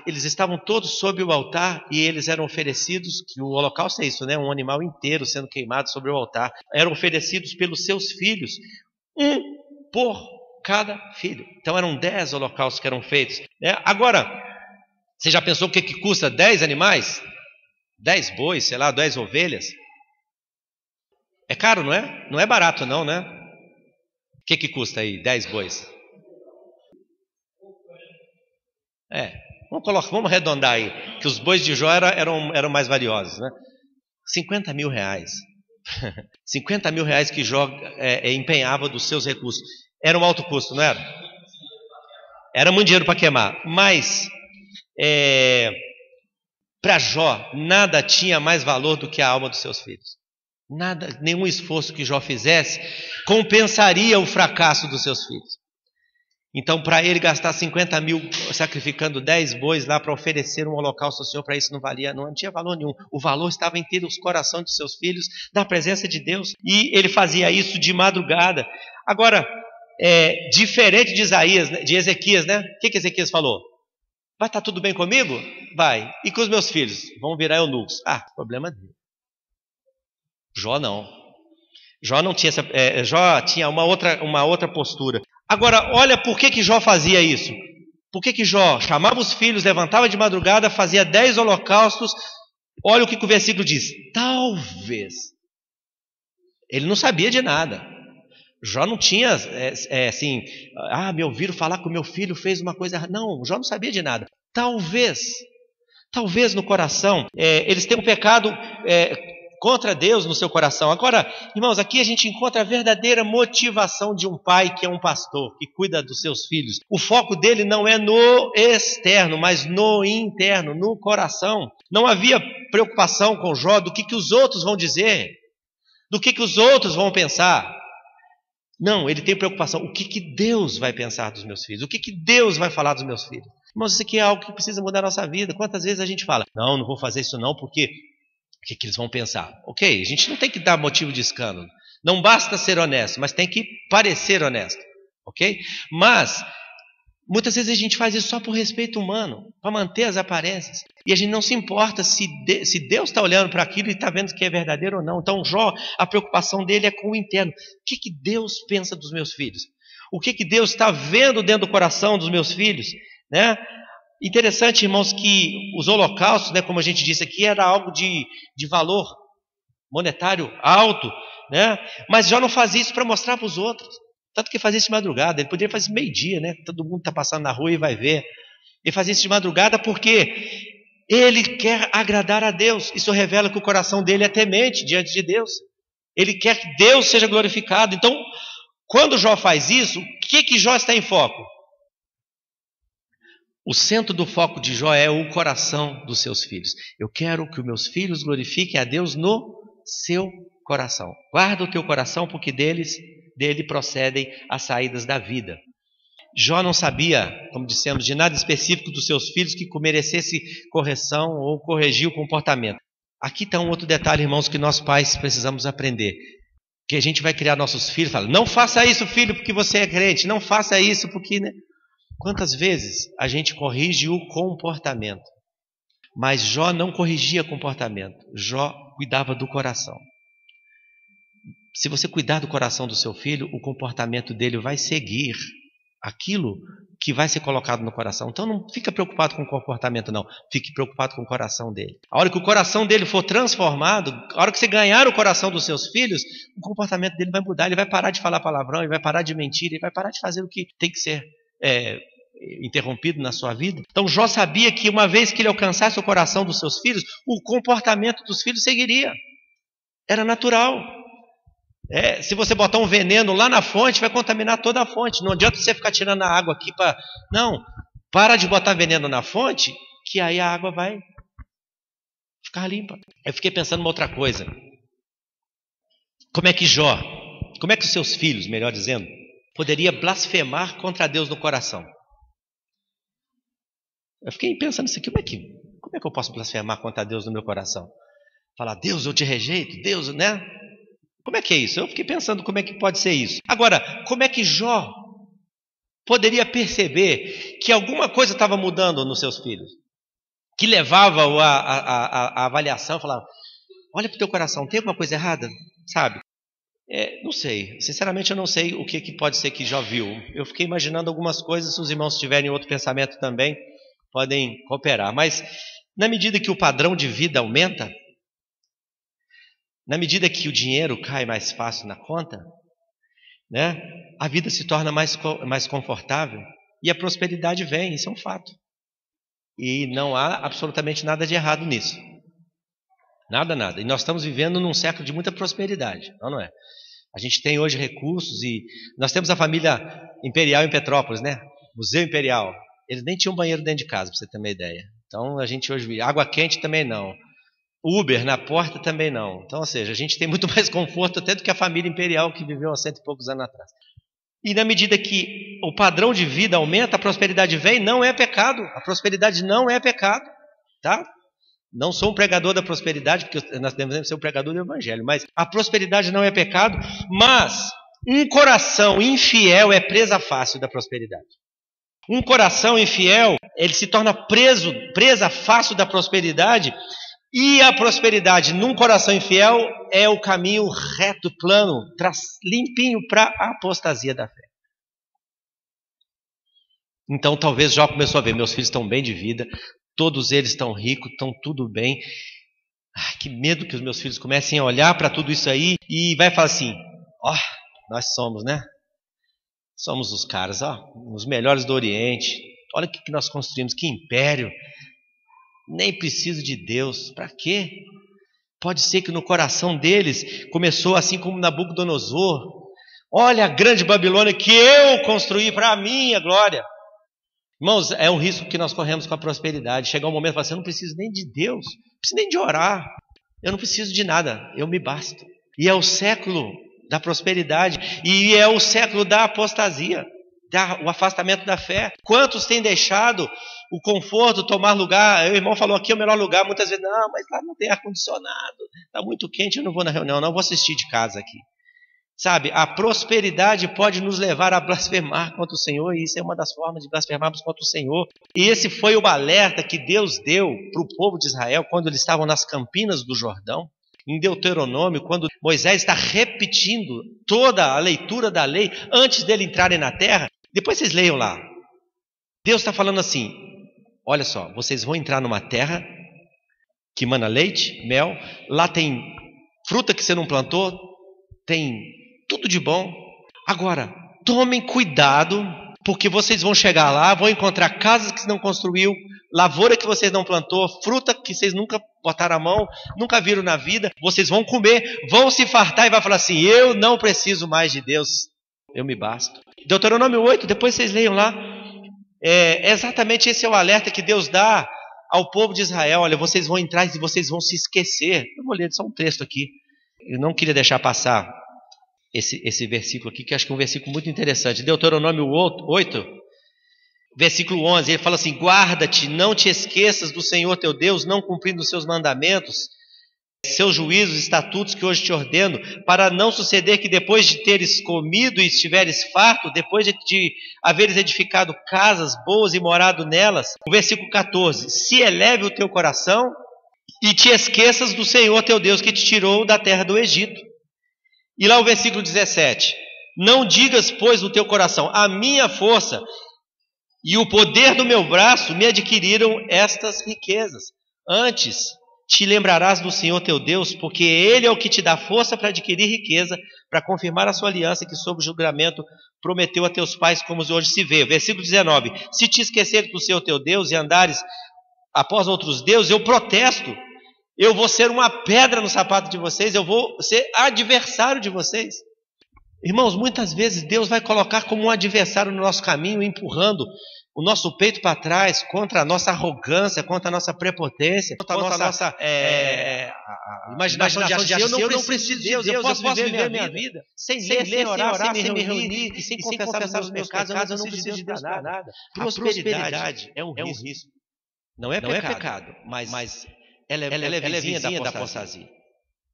Eles estavam todos sob o altar e eles eram oferecidos, que o holocausto é isso, né? Um animal inteiro sendo queimado sobre o altar. Eram oferecidos pelos seus filhos, um por cada filho. Então eram 10 holocaustos que eram feitos. Agora, você já pensou o que custa 10 animais? 10 bois, 10 ovelhas? É caro, não é? Não é barato não, né? O que custa aí 10 bois? Vamos arredondar aí, que os bois de Jó eram mais valiosos, né? 50 mil reais. 50 mil reais que Jó empenhava dos seus recursos. Era um alto custo, não era? Era muito dinheiro para queimar. Mas, para Jó, nada tinha mais valor do que a alma dos seus filhos. Nada, nenhum esforço que Jó fizesse compensaria o fracasso dos seus filhos. Então, para ele gastar 50 mil sacrificando 10 bois lá para oferecer um holocausto ao Senhor, para isso não tinha valor nenhum. O valor estava em ter os corações dos seus filhos na presença de Deus. E ele fazia isso de madrugada. Agora, diferente de Ezequias, né? O que Ezequias falou? Vai estar tudo bem comigo? Vai. E com os meus filhos? Vão virar eunucos. Problema dele. Jó não. Jó não tinha Jó tinha uma outra postura. Agora, olha por que Jó fazia isso. Por que Jó chamava os filhos, levantava de madrugada, fazia 10 holocaustos. Olha o que o versículo diz. Talvez. Ele não sabia de nada. Jó não tinha me ouviram falar que o meu filho fez uma coisa errada. Não, Jó não sabia de nada. Talvez no coração, eles têm um pecado contra Deus no seu coração. Agora, irmãos, aqui a gente encontra a verdadeira motivação de um pai que é um pastor, que cuida dos seus filhos. O foco dele não é no externo, mas no interno, no coração. Não havia preocupação com Jó do que os outros vão dizer, do que os outros vão pensar. Não, ele tem preocupação. O que Deus vai pensar dos meus filhos? O que Deus vai falar dos meus filhos? Irmãos, isso aqui é algo que precisa mudar a nossa vida. Quantas vezes a gente fala, não vou fazer isso não, porque o que eles vão pensar? Ok, a gente não tem que dar motivo de escândalo. Não basta ser honesto, mas tem que parecer honesto. Ok? Mas Muitas vezes a gente faz isso só por respeito humano, para manter as aparências. E a gente não se importa se Deus está olhando para aquilo e está vendo que é verdadeiro ou não. Então Jó, a preocupação dele é com o interno. O que Deus pensa dos meus filhos? O que Deus está vendo dentro do coração dos meus filhos? Né? Interessante, irmãos, que os holocaustos, né, como a gente disse aqui, era algo de valor monetário alto, né? Mas Jó não fazia isso para mostrar para os outros. Tanto que fazia isso de madrugada. Ele poderia fazer meio-dia, né? Todo mundo está passando na rua e vai ver. Ele fazia isso de madrugada porque ele quer agradar a Deus. Isso revela que o coração dele é temente diante de Deus. Ele quer que Deus seja glorificado. Então, quando Jó faz isso, o que Jó está em foco? O centro do foco de Jó é o coração dos seus filhos. Eu quero que os meus filhos glorifiquem a Deus no seu coração. Guarda o teu coração, porque dele procedem as saídas da vida. Jó não sabia, como dissemos, de nada específico dos seus filhos que merecesse correção ou corrigir o comportamento. Aqui está um outro detalhe, irmãos, que nós pais precisamos aprender. Que a gente vai criar nossos filhos, fala, não faça isso, filho, porque você é crente. Não faça isso, porque... Né? Quantas vezes a gente corrige o comportamento? Mas Jó não corrigia comportamento. Jó cuidava do coração. Se você cuidar do coração do seu filho, o comportamento dele vai seguir aquilo que vai ser colocado no coração. Então não fica preocupado com o comportamento, não. Fique preocupado com o coração dele. A hora que o coração dele for transformado, a hora que você ganhar o coração dos seus filhos, o comportamento dele vai mudar. Ele vai parar de falar palavrão, ele vai parar de mentir, ele vai parar de fazer o que tem que ser interrompido na sua vida. Então Jó sabia que uma vez que ele alcançasse o coração dos seus filhos, o comportamento dos filhos seguiria. Era natural. Se você botar um veneno lá na fonte, vai contaminar toda a fonte. Não adianta você ficar tirando a água aqui para... Não, para de botar veneno na fonte, que aí a água vai ficar limpa. Eu fiquei pensando em outra coisa. Como é que os seus filhos, melhor dizendo, poderia blasfemar contra Deus no coração? Eu fiquei pensando nisso aqui, como é que eu posso blasfemar contra Deus no meu coração? Falar, Deus, eu te rejeito, Deus, né? Como é que é isso? Eu fiquei pensando como é que pode ser isso. Agora, como é que Jó poderia perceber que alguma coisa estava mudando nos seus filhos? Que levava a avaliação, falava, olha para o teu coração, tem alguma coisa errada? Sabe? Não sei, sinceramente eu não sei o que pode ser que Jó viu. Eu fiquei imaginando algumas coisas, se os irmãos tiverem outro pensamento também, podem cooperar. Mas na medida que o padrão de vida aumenta, na medida que o dinheiro cai mais fácil na conta, né, a vida se torna mais confortável e a prosperidade vem, isso é um fato. E não há absolutamente nada de errado nisso. Nada. E nós estamos vivendo num século de muita prosperidade, não é? A gente tem hoje recursos e nós temos a família imperial em Petrópolis, né? Museu Imperial. Eles nem tinham banheiro dentro de casa, para você ter uma ideia. Então a gente hoje vive. Água quente também não. Uber na porta também não. Então, ou seja, a gente tem muito mais conforto até do que a família imperial que viveu há 100 e poucos anos atrás. E na medida que o padrão de vida aumenta, a prosperidade vem, não é pecado. A prosperidade não é pecado, tá? Não sou um pregador da prosperidade, porque nós devemos ser um pregador do evangelho, mas a prosperidade não é pecado, mas um coração infiel é presa fácil da prosperidade. Um coração infiel, ele se torna presa fácil da prosperidade, e a prosperidade num coração infiel é o caminho reto, plano, limpinho para a apostasia da fé. Então talvez Jó começou a ver, meus filhos estão bem de vida, todos eles estão ricos, estão tudo bem. Que medo que os meus filhos comecem a olhar para tudo isso aí e vai falar assim, nós somos, né? Somos os caras, os melhores do Oriente. Olha o que nós construímos, que império. Nem preciso de Deus. Para quê? Pode ser que no coração deles começou assim como Nabucodonosor. Olha a grande Babilônia que eu construí para a minha glória. Irmãos, é um risco que nós corremos com a prosperidade. Chegar um momento e falar assim, eu não preciso nem de Deus, não preciso nem de orar. Eu não preciso de nada, eu me basto. E é o século da prosperidade. E é o século da apostasia. O afastamento da fé. Quantos têm deixado o conforto tomar lugar? O irmão falou aqui é o melhor lugar. Muitas vezes, não, mas lá não tem ar-condicionado, está muito quente, eu não vou na reunião, não, vou assistir de casa aqui. Sabe, a prosperidade pode nos levar a blasfemar contra o Senhor, e isso é uma das formas de blasfemarmos contra o Senhor. E esse foi o alerta que Deus deu para o povo de Israel quando eles estavam nas campinas do Jordão, em Deuteronômio, quando Moisés está repetindo toda a leitura da lei antes dele entrarem na terra. Depois vocês leiam lá. Deus está falando assim: olha só, vocês vão entrar numa terra que mana leite, mel, lá tem fruta que você não plantou, tem tudo de bom. Agora, tomem cuidado, porque vocês vão chegar lá, vão encontrar casas que você não construiu, lavoura que vocês não plantou, fruta que vocês nunca botaram a mão, nunca viram na vida. Vocês vão comer, vão se fartar e vai falar assim: eu não preciso mais de Deus, eu me basto. Deuteronômio 8, depois vocês leiam lá. Exatamente esse é o alerta que Deus dá ao povo de Israel. Olha, vocês vão entrar e vocês vão se esquecer. Eu vou ler só um texto aqui. Eu não queria deixar passar esse versículo aqui, que acho que é um versículo muito interessante. Deuteronômio 8, versículo 11, ele fala assim: guarda-te, não te esqueças do Senhor teu Deus, não cumprindo os seus mandamentos, seus juízos, estatutos que hoje te ordeno, para não suceder que depois de teres comido e estiveres farto, depois de haveres edificado casas boas e morado nelas. O versículo 14, se eleve o teu coração e te esqueças do Senhor teu Deus que te tirou da terra do Egito. E lá o versículo 17, não digas, pois, no teu coração: a minha força e o poder do meu braço me adquiriram estas riquezas. Antes te lembrarás do Senhor teu Deus, porque Ele é o que te dá força para adquirir riqueza, para confirmar a sua aliança que sob julgamento prometeu a teus pais, como hoje se vê. Versículo 19, se te esqueceres do Senhor teu Deus e andares após outros deuses, eu protesto. Eu vou ser uma pedra no sapato de vocês, eu vou ser adversário de vocês. Irmãos, muitas vezes Deus vai colocar como um adversário no nosso caminho, empurrando o nosso peito para trás, contra a nossa arrogância, contra a nossa prepotência, contra a nossa imaginação de achar: eu não preciso de Deus, eu posso viver minha vida sem ler, sem orar, sem me reunir e sem confessar os meus pecados, eu não preciso de Deus para nada. Prosperidade é um risco. Não é pecado, mas ela é vizinha da apostasia.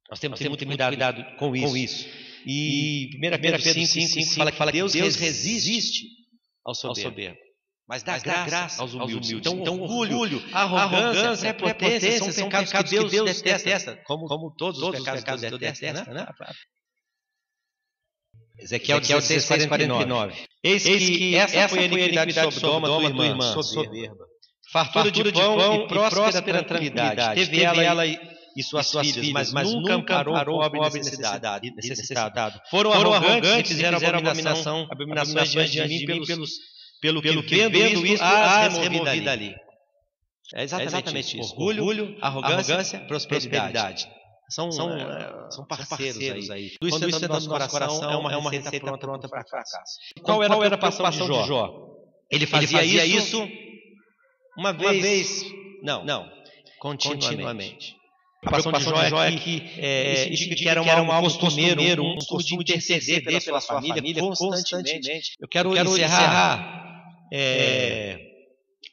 Nós temos que ter muito cuidado com isso. E 1 Pedro 5 fala que Deus resiste ao soberbo, mas dá graça aos humildes. Então orgulho, arrogância, prepotência são pecados que Deus detesta, como todos os pecados que Deus detesta, né? Ezequiel 16:49. Eis que essa foi a iniquidade de Sodoma, tua irmã, soberba. Fartura de pão e próspera tranquilidade. Teve ela e suas filhas, mas nunca amparou o pobre necessitado. Foram arrogantes e fizeram abominações diante de mim, pelo que vendo isso, as removi dali. É exatamente isso. Orgulho, arrogância, prosperidade. São parceiros aí. Quando isso entra no nosso coração, é uma receita pronta para fracasso. Qual era a preocupação de Jó? Ele fazia isso uma vez, não, continuamente. A preocupação de Jó é que indica que era um algo costumeiro, um costume de interceder pela sua família constantemente. Eu quero encerrar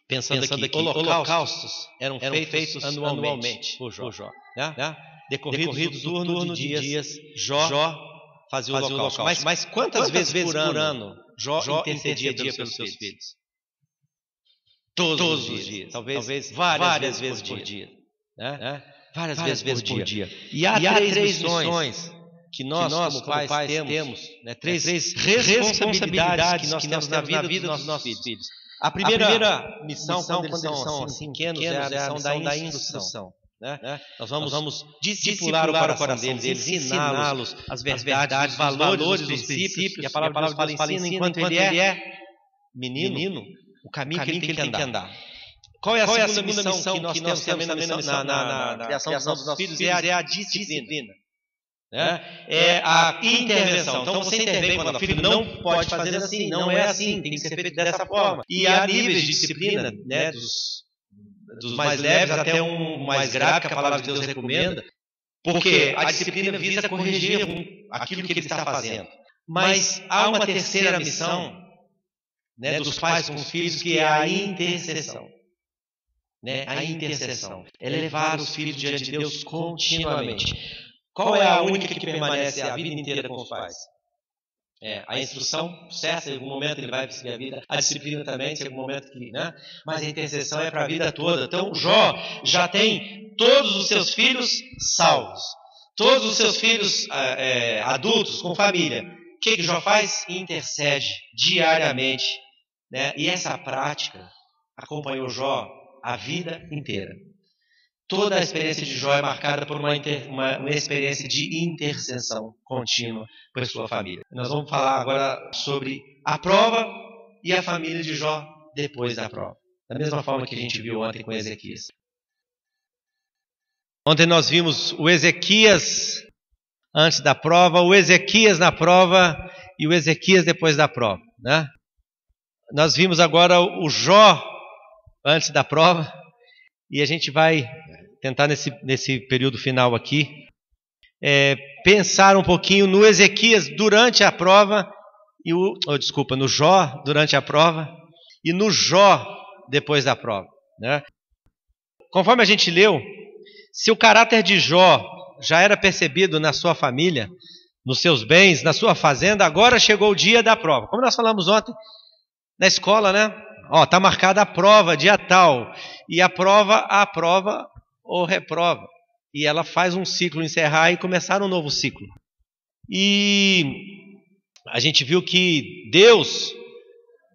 pensando aqui, holocaustos eram feitos anualmente por Jó. Né? Decorridos o turno de dias, Jó fazia o holocausto. Mas quantas vezes por ano Jó intercedia pelos seus filhos? Todos os dias. Talvez várias vezes por dia. Né? Várias vezes por dia. E há três missões que nós como pais temos, né? Três responsabilidades que nós temos na vida dos nossos filhos. A primeira missão, quando eles são assim, pequenos, é a missão da instrução. Né? Nós vamos discipular o coração deles, ensiná-los as verdades, os valores, os princípios. E a palavra de Deus fala: ensina enquanto ele é menino, o caminho que ele tem que andar. Qual é a segunda missão que nós temos também na criação dos nossos filhos? É a disciplina. É a intervenção. Então você intervém quando o filho não pode fazer assim, não é assim, tem que ser feito dessa forma. E há níveis de disciplina, né, dos mais leves até um mais grave, que a palavra de Deus recomenda, porque a disciplina visa corrigir aquilo que ele está fazendo. Mas há uma terceira missão, né, dos pais com os filhos, que é a intercessão. Né? A intercessão é levar os filhos diante de Deus continuamente. Qual é a única que permanece a vida inteira com os pais? A instrução cessa, em algum momento ele vai perceber a vida, a disciplina também, em algum momento que, né? Mas a intercessão é para a vida toda. Então Jó já tem todos os seus filhos salvos, todos os seus filhos adultos, com família. O que Jó faz? Intercede diariamente, né? E essa prática acompanhou Jó a vida inteira. Toda a experiência de Jó é marcada por uma experiência de intercessão contínua por sua família. Nós vamos falar agora sobre a prova e a família de Jó depois da prova. Da mesma forma que a gente viu ontem com Ezequias. Ontem nós vimos o Ezequias antes da prova, o Ezequias na prova e o Ezequias depois da prova, né? Nós vimos agora o Jó antes da prova e a gente vai tentar nesse período final aqui pensar um pouquinho no Ezequias durante a prova no Jó durante a prova e no Jó depois da prova, né? Conforme a gente leu, se o caráter de Jó já era percebido na sua família, nos seus bens, na sua fazenda, agora chegou o dia da prova. Como nós falamos ontem na escola, né? Está marcada a prova, dia tal, e aprova ou reprova. E ela faz um ciclo encerrar e começar um novo ciclo. E a gente viu que Deus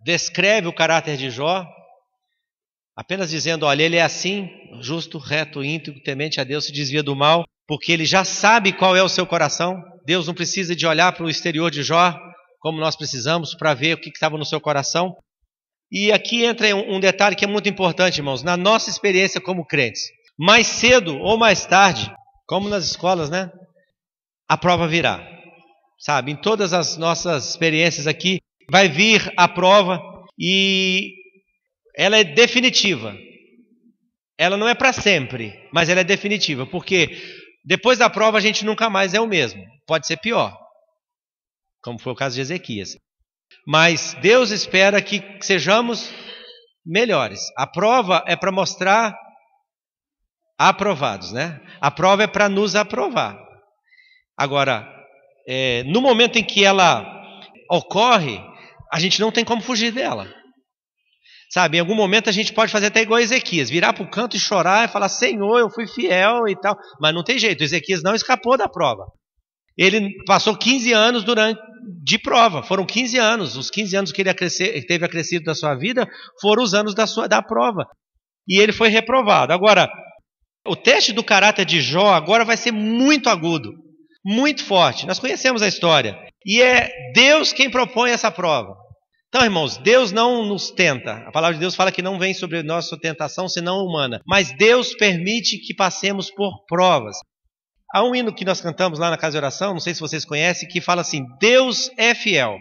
descreve o caráter de Jó, apenas dizendo, olha, ele é assim, justo, reto, íntegro, temente a Deus, se desvia do mal, porque ele já sabe qual é o seu coração. Deus não precisa de olhar para o exterior de Jó, como nós precisamos, para ver o que estava no seu coração. E aqui entra um detalhe que é muito importante, irmãos, na nossa experiência como crentes. Mais cedo ou mais tarde, como nas escolas, né? A prova virá, sabe? Em todas as nossas experiências aqui, vai vir a prova e ela é definitiva. Ela não é para sempre, mas ela é definitiva, porque depois da prova a gente nunca mais é o mesmo. Pode ser pior, como foi o caso de Ezequias. Mas Deus espera que sejamos melhores. A prova é para mostrar aprovados, né? A prova é para nos aprovar. Agora, no momento em que ela ocorre, a gente não tem como fugir dela. Sabe, em algum momento a gente pode fazer até igual a Ezequias, virar para o canto e chorar e falar, Senhor, eu fui fiel e tal. Mas não tem jeito, Ezequias não escapou da prova. Ele passou 15 anos de prova, foram 15 anos. Os 15 anos que ele teve acrescido da sua vida foram os anos da prova. E ele foi reprovado. Agora, o teste do caráter de Jó agora vai ser muito agudo, muito forte. Nós conhecemos a história. E é Deus quem propõe essa prova. Então, irmãos, Deus não nos tenta. A palavra de Deus fala que não vem sobre nós sua tentação, senão humana. Mas Deus permite que passemos por provas. Há um hino que nós cantamos lá na casa de oração, não sei se vocês conhecem, que fala assim, Deus é fiel.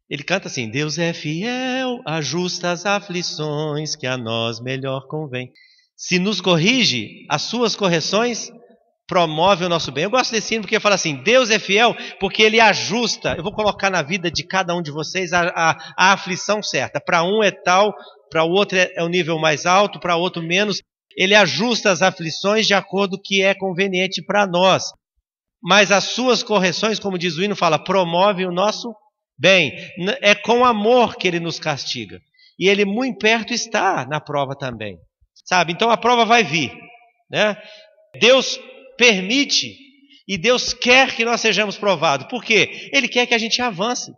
Ele canta assim, Deus é fiel a justas aflições que a nós melhor convém. Se nos corrige, as suas correções promovem o nosso bem. Eu gosto desse hino porque fala assim, Deus é fiel porque Ele ajusta. Eu vou colocar na vida de cada um de vocês a aflição certa. Para um é tal, para o outro é o nível mais alto, para o outro menos. Ele ajusta as aflições de acordo com o que é conveniente para nós. Mas as suas correções, como diz o hino, fala, promovem o nosso bem. É com amor que Ele nos castiga. E Ele muito perto está na prova também. Sabe? Então a prova vai vir, né? Deus permite e Deus quer que nós sejamos provados. Por quê? Ele quer que a gente avance.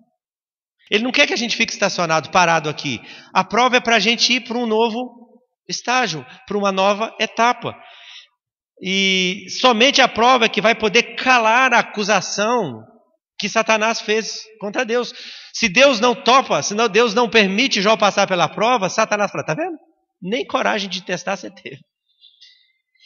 Ele não quer que a gente fique estacionado, parado aqui. A prova é para a gente ir para um novo estágio, para uma nova etapa. E somente a prova é que vai poder calar a acusação que Satanás fez contra Deus. Se Deus não topa, se Deus não permite Jó passar pela prova, Satanás fala, tá vendo? Nem coragem de testar você teve.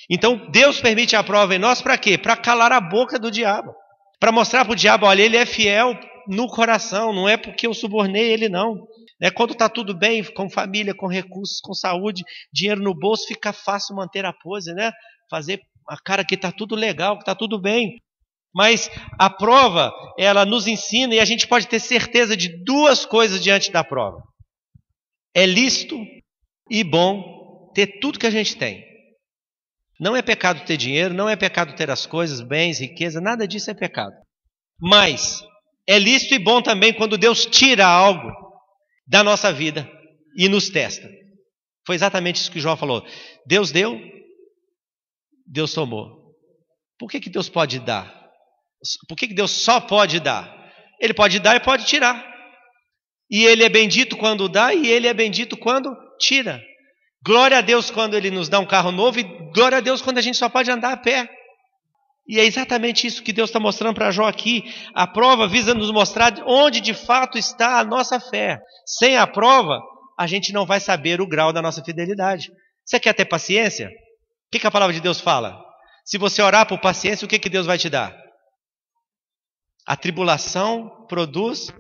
Então Deus permite a prova em nós para quê? Para calar a boca do diabo. Para mostrar para o diabo, olha, ele é fiel no coração, não é porque eu subornei ele não. Quando está tudo bem, com família, com recursos, com saúde, dinheiro no bolso, fica fácil manter a pose, né? Fazer a cara que está tudo legal, que está tudo bem. Mas a prova, ela nos ensina e a gente pode ter certeza de duas coisas diante da prova. É lícito e bom ter tudo que a gente tem. Não é pecado ter dinheiro, não é pecado ter as coisas, bens, riqueza, nada disso é pecado. Mas É lícito e bom também quando Deus tira algo da nossa vida e nos testa. Foi exatamente isso que Jó falou. Deus deu, Deus tomou. Por que Deus pode dar? Por que Deus só pode dar? Ele pode dar e pode tirar. E Ele é bendito quando dá e Ele é bendito quando tira. Glória a Deus quando Ele nos dá um carro novo e glória a Deus quando a gente só pode andar a pé. E é exatamente isso que Deus está mostrando para Jó aqui. A prova visa nos mostrar onde de fato está a nossa fé. Sem a prova, a gente não vai saber o grau da nossa fidelidade. Você quer ter paciência? O que a palavra de Deus fala? Se você orar por paciência, o que Deus vai te dar? A tribulação produz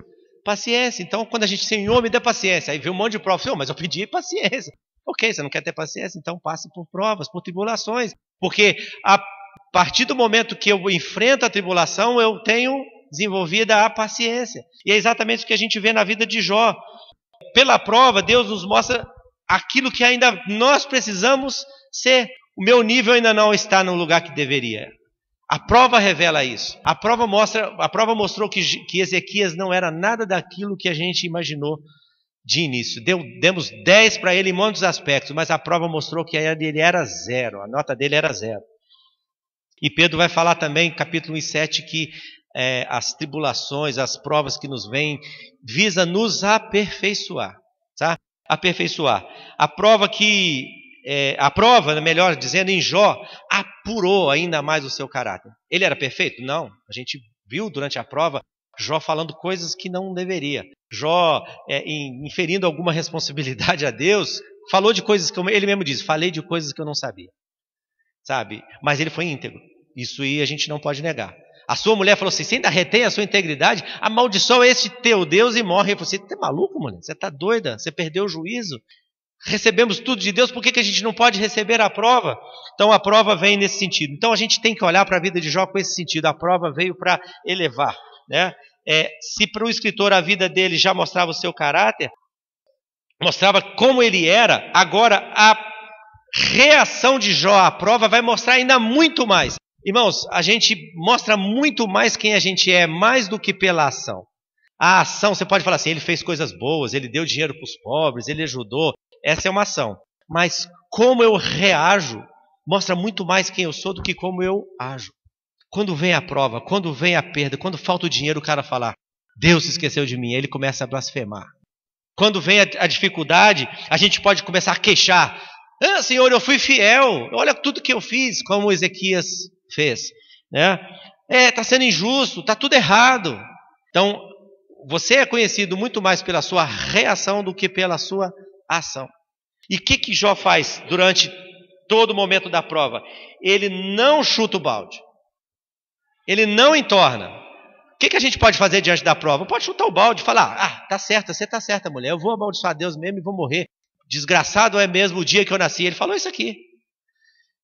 paciência. Então, quando a gente, Senhor, me dê paciência, aí vem um monte de prova. Senhor, mas eu pedi paciência. Ok, você não quer ter paciência? Então passe por provas, por tribulações. Porque a partir do momento que eu enfrento a tribulação, eu tenho desenvolvida a paciência. E é exatamente o que a gente vê na vida de Jó. Pela prova, Deus nos mostra aquilo que ainda nós precisamos ser. O meu nível ainda não está no lugar que deveria. A prova revela isso. A prova mostrou que Ezequias não era nada daquilo que a gente imaginou de início. Demos 10 para ele em muitos aspectos, mas a prova mostrou que ele era 0. A nota dele era 0. E Pedro vai falar também, capítulo 1:7, que as tribulações, as provas que nos vêm, visa nos aperfeiçoar. Tá? Aperfeiçoar. A prova, melhor dizendo, em Jó, apurou ainda mais o seu caráter. Ele era perfeito? Não. A gente viu durante a prova Jó falando coisas que não deveria. Jó, inferindo alguma responsabilidade a Deus, falou de coisas que ele mesmo diz, falei de coisas que eu não sabia. Sabe? Mas ele foi íntegro. Isso aí a gente não pode negar. A sua mulher falou assim, você ainda retém a sua integridade? Amaldiçoa esse teu Deus e morre. Ele falou assim, você é maluco, mulher? Você está doida? Você perdeu o juízo? Recebemos tudo de Deus, por que a gente não pode receber a prova? Então a prova vem nesse sentido. Então a gente tem que olhar para a vida de Jó com esse sentido. A prova veio para elevar. Né? Se para o escritor a vida dele já mostrava o seu caráter, mostrava como ele era, agora a reação de Jó à prova vai mostrar ainda muito mais. Irmãos, a gente mostra muito mais quem a gente é, mais do que pela ação. A ação, você pode falar assim, ele fez coisas boas, ele deu dinheiro para os pobres, ele ajudou. Essa é uma ação. Mas como eu reajo, mostra muito mais quem eu sou do que como eu ajo. Quando vem a prova, quando vem a perda, quando falta o dinheiro, o cara fala, Deus se esqueceu de mim, ele começa a blasfemar. Quando vem a dificuldade, a gente pode começar a queixar. Senhor, eu fui fiel, olha tudo que eu fiz, como Ezequias fez. Né? Está sendo injusto, está tudo errado. Então, você é conhecido muito mais pela sua reação do que pela sua ação. E o que Jó faz durante todo o momento da prova? Ele não chuta o balde. Ele não entorna. O que a gente pode fazer diante da prova? Pode chutar o balde e falar, tá certa, você está certa, mulher, eu vou amaldiçoar Deus mesmo e vou morrer. Desgraçado é mesmo o dia que eu nasci. Ele falou isso aqui.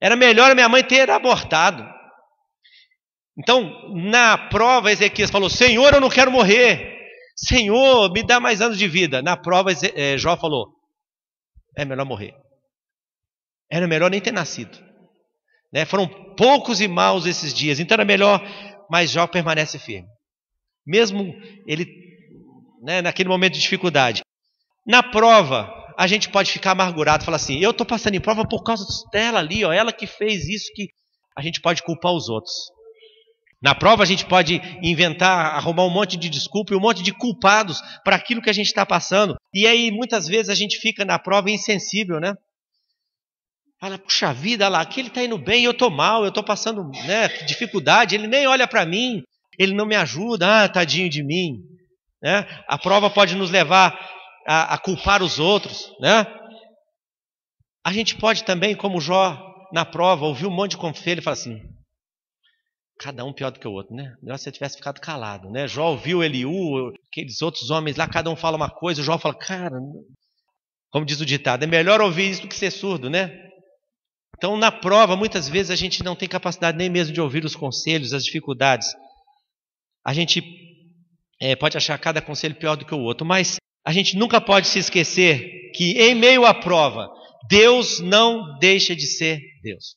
Era melhor a minha mãe ter abortado. Então, na prova, Ezequias falou, Senhor, eu não quero morrer. Senhor, me dá mais anos de vida. Na prova, Jó falou, é melhor morrer. Era melhor nem ter nascido. Né? Foram poucos e maus esses dias, então era melhor, mas Jó permanece firme. Mesmo ele, naquele momento de dificuldade. Na prova, a gente pode ficar amargurado, falar assim, eu estou passando em prova por causa dela ali, ela que fez isso, que a gente pode culpar os outros. Na prova a gente pode inventar, arrumar um monte de desculpa e um monte de culpados para aquilo que a gente está passando. E aí muitas vezes a gente fica na prova insensível, né? Fala, puxa vida, lá, aquele está indo bem, eu estou mal, eu estou passando dificuldade, ele nem olha para mim, ele não me ajuda, tadinho de mim. Né? A prova pode nos levar a culpar os outros. Né? A gente pode também, como Jó, na prova, ouvir um monte de conselho e falar assim, cada um pior do que o outro, né? Melhor se você tivesse ficado calado, né? Jó ouviu Eliú, aqueles outros homens lá, cada um fala uma coisa, o Jó fala, cara, como diz o ditado, é melhor ouvir isso do que ser surdo, né? Então, na prova, muitas vezes a gente não tem capacidade nem mesmo de ouvir os conselhos, as dificuldades. A gente pode achar cada conselho pior do que o outro, mas a gente nunca pode se esquecer que em meio à prova, Deus não deixa de ser Deus.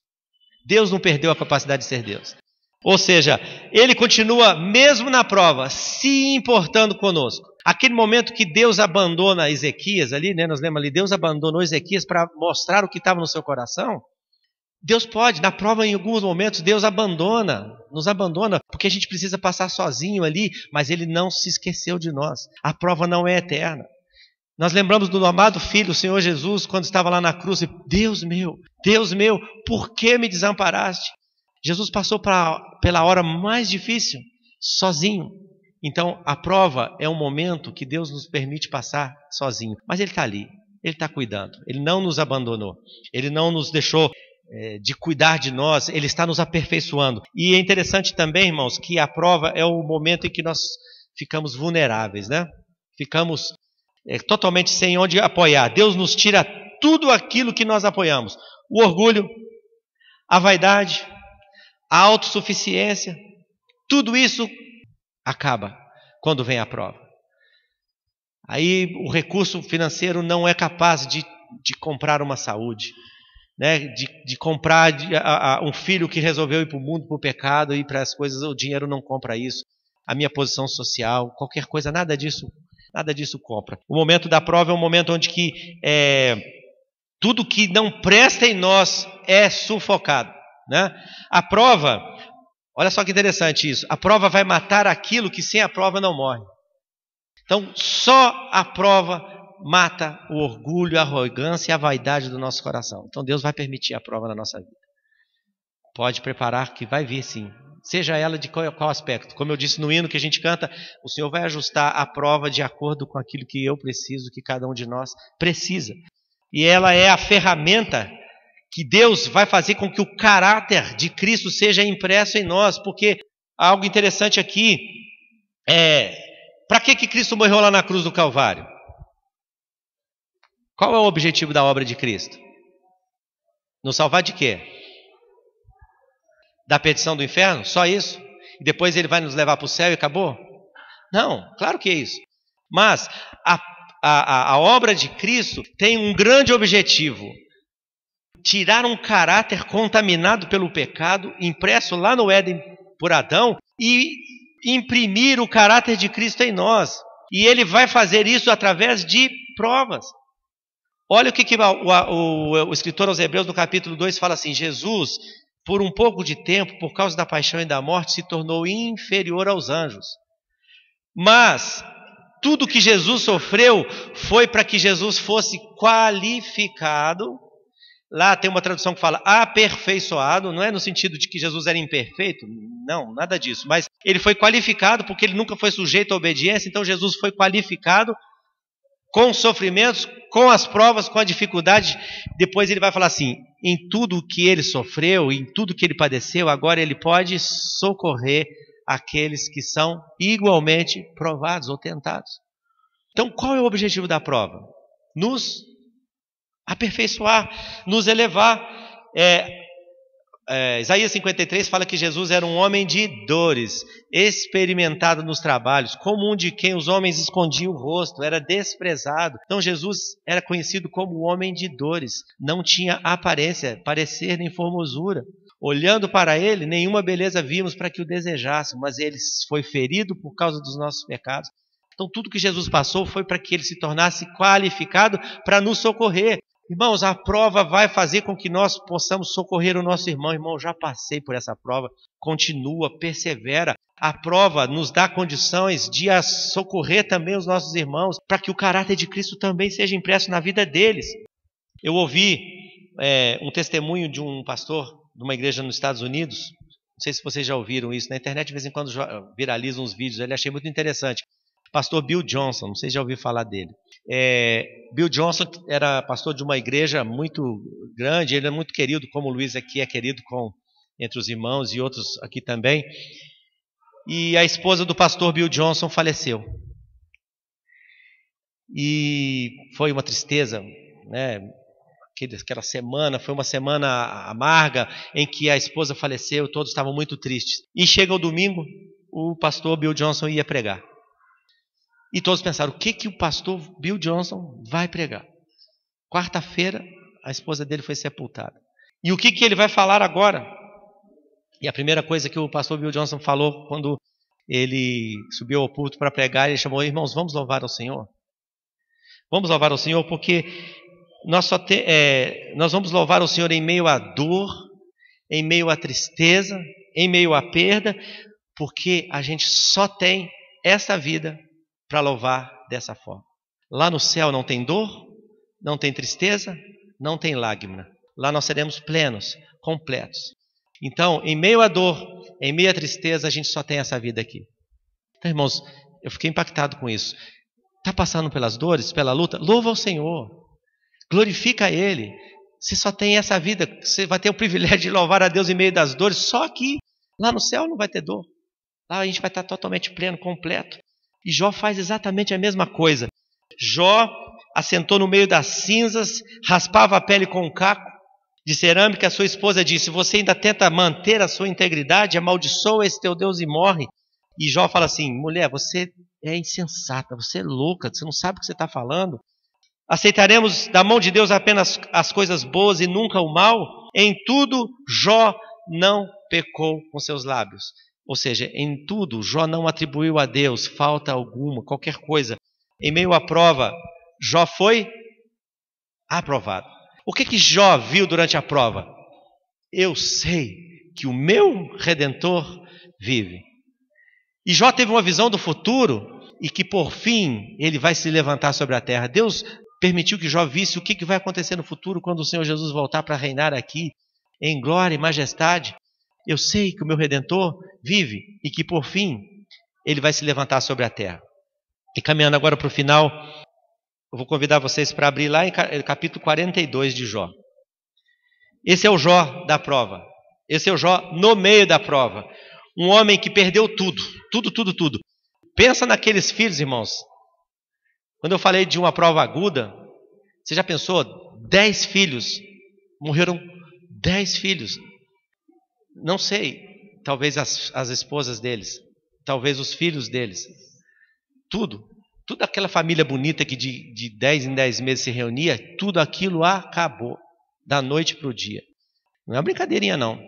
Deus não perdeu a capacidade de ser Deus. Ou seja, ele continua, mesmo na prova, se importando conosco. Aquele momento que Deus abandona Ezequias ali, né, nós lemos ali, Deus abandonou Ezequias para mostrar o que estava no seu coração. Deus pode, na prova em alguns momentos, Deus nos abandona, porque a gente precisa passar sozinho ali, mas Ele não se esqueceu de nós. A prova não é eterna. Nós lembramos do amado Filho, o Senhor Jesus, quando estava lá na cruz, e Deus meu, por que me desamparaste? Jesus passou pela hora mais difícil, sozinho. Então, a prova é um momento que Deus nos permite passar sozinho. Mas Ele está ali, Ele está cuidando. Ele não nos abandonou. Ele não nos deixou de cuidar de nós. Ele está nos aperfeiçoando. E é interessante também, irmãos, que a prova é o momento em que nós ficamos vulneráveis, né? Ficamos totalmente sem onde apoiar. Deus nos tira tudo aquilo que nós apoiamos. O orgulho, a vaidade, a autossuficiência, tudo isso acaba quando vem a prova. Aí o recurso financeiro não é capaz de comprar uma saúde, né? de comprar um filho que resolveu ir para o mundo, para o pecado, ir para as coisas, o dinheiro não compra isso. A minha posição social, qualquer coisa, nada disso compra. O momento da prova é um momento onde tudo que não presta em nós é sufocado, né? A prova, olha só que interessante isso, a prova vai matar aquilo que sem a prova não morre. Então, só a prova mata o orgulho, a arrogância e a vaidade do nosso coração. Então, Deus vai permitir a prova na nossa vida. Pode preparar que vai vir sim. Seja ela de qual aspecto. Como eu disse no hino que a gente canta, o Senhor vai ajustar a prova de acordo com aquilo que eu preciso, que cada um de nós precisa. E ela é a ferramenta que Deus vai fazer com que o caráter de Cristo seja impresso em nós, porque algo interessante aqui para que Cristo morreu lá na cruz do Calvário? Qual é o objetivo da obra de Cristo? Nos salvar de quê? Da perdição do inferno? Só isso? E depois Ele vai nos levar para o céu e acabou? Não, claro que é isso. Mas a obra de Cristo tem um grande objetivo: tirar um caráter contaminado pelo pecado, impresso lá no Éden por Adão, e imprimir o caráter de Cristo em nós. E Ele vai fazer isso através de provas. Olha o que o escritor aos Hebreus no capítulo 2 fala assim: Jesus, por um pouco de tempo, por causa da paixão e da morte, se tornou inferior aos anjos. Mas tudo que Jesus sofreu foi para que Jesus fosse qualificado. Lá tem uma tradução que fala aperfeiçoado, não é no sentido de que Jesus era imperfeito, não, nada disso, mas ele foi qualificado porque ele nunca foi sujeito à obediência, então Jesus foi qualificado com os sofrimentos, com as provas, com a dificuldade. Depois ele vai falar assim: em tudo que ele sofreu, em tudo que ele padeceu, agora ele pode socorrer aqueles que são igualmente provados ou tentados. Então qual é o objetivo da prova? Nos aperfeiçoar, nos elevar. Isaías 53 fala que Jesus era um homem de dores, experimentado nos trabalhos, como um de quem os homens escondiam o rosto, era desprezado. Então Jesus era conhecido como o homem de dores, não tinha aparência, parecer nem formosura. Olhando para ele, nenhuma beleza vimos para que o desejássemos, mas ele foi ferido por causa dos nossos pecados. Então tudo que Jesus passou foi para que ele se tornasse qualificado para nos socorrer. Irmãos, a prova vai fazer com que nós possamos socorrer o nosso irmão. Irmão, eu já passei por essa prova. Continua, persevera. A prova nos dá condições de socorrer também os nossos irmãos, para que o caráter de Cristo também seja impresso na vida deles. Eu ouvi um testemunho de um pastor de uma igreja nos Estados Unidos. Não sei se vocês já ouviram isso. Na internet, de vez em quando, viralizam uns vídeos. Eu achei muito interessante. Pastor Bill Johnson, não sei se já ouviram falar dele. Bill Johnson era pastor de uma igreja muito grande, ele é muito querido, como o Luiz aqui é querido entre os irmãos e outros aqui também. E a esposa do pastor Bill Johnson faleceu. E foi uma tristeza, né? Aquela semana, foi uma semana amarga em que a esposa faleceu, todos estavam muito tristes. E chega o domingo, o pastor Bill Johnson ia pregar. E todos pensaram: o que o pastor Bill Johnson vai pregar? Quarta-feira, a esposa dele foi sepultada. E o que ele vai falar agora? E a primeira coisa que o pastor Bill Johnson falou quando ele subiu ao púlpito para pregar, ele chamou: irmãos, vamos louvar ao Senhor. Vamos louvar ao Senhor porque nós vamos louvar ao Senhor em meio à dor, em meio à tristeza, em meio à perda, porque a gente só tem essa vida para louvar dessa forma. Lá no céu não tem dor, não tem tristeza, não tem lágrima. Lá nós seremos plenos, completos. Então, em meio à dor, em meio à tristeza, a gente só tem essa vida aqui. Então, irmãos, eu fiquei impactado com isso. Está passando pelas dores, pela luta? Louva ao Senhor. Glorifica a Ele. Você só tem essa vida. Você vai ter o privilégio de louvar a Deus em meio das dores. Só aqui. Lá no céu não vai ter dor. Lá a gente vai estar totalmente pleno, completo. E Jó faz exatamente a mesma coisa. Jó assentou no meio das cinzas, raspava a pele com um caco de cerâmica. A sua esposa disse: você ainda tenta manter a sua integridade? Amaldiçoa esse teu Deus e morre. E Jó fala assim: mulher, você é insensata, você é louca, você não sabe o que você está falando. Aceitaremos da mão de Deus apenas as coisas boas e nunca o mal? Em tudo, Jó não pecou com seus lábios. Ou seja, em tudo, Jó não atribuiu a Deus falta alguma, qualquer coisa. Em meio à prova, Jó foi aprovado. O que Jó viu durante a prova? Eu sei que o meu Redentor vive. E Jó teve uma visão do futuro e que por fim ele vai se levantar sobre a terra. Deus permitiu que Jó visse o que vai acontecer no futuro quando o Senhor Jesus voltar para reinar aqui em glória e majestade. Eu sei que o meu Redentor vive e que por fim ele vai se levantar sobre a terra. E caminhando agora para o final, eu vou convidar vocês para abrir lá em capítulo 42 de Jó. Esse é o Jó da prova. Esse é o Jó no meio da prova. Um homem que perdeu tudo. Tudo. Pensa naqueles filhos, irmãos. Quando eu falei de uma prova aguda, você já pensou? 10 filhos. Morreram 10 filhos. Não sei. Talvez as esposas deles. Talvez os filhos deles. Tudo aquela família bonita que de 10 em 10 meses se reunia, tudo aquilo acabou. Da noite para o dia. Não é uma brincadeirinha, não.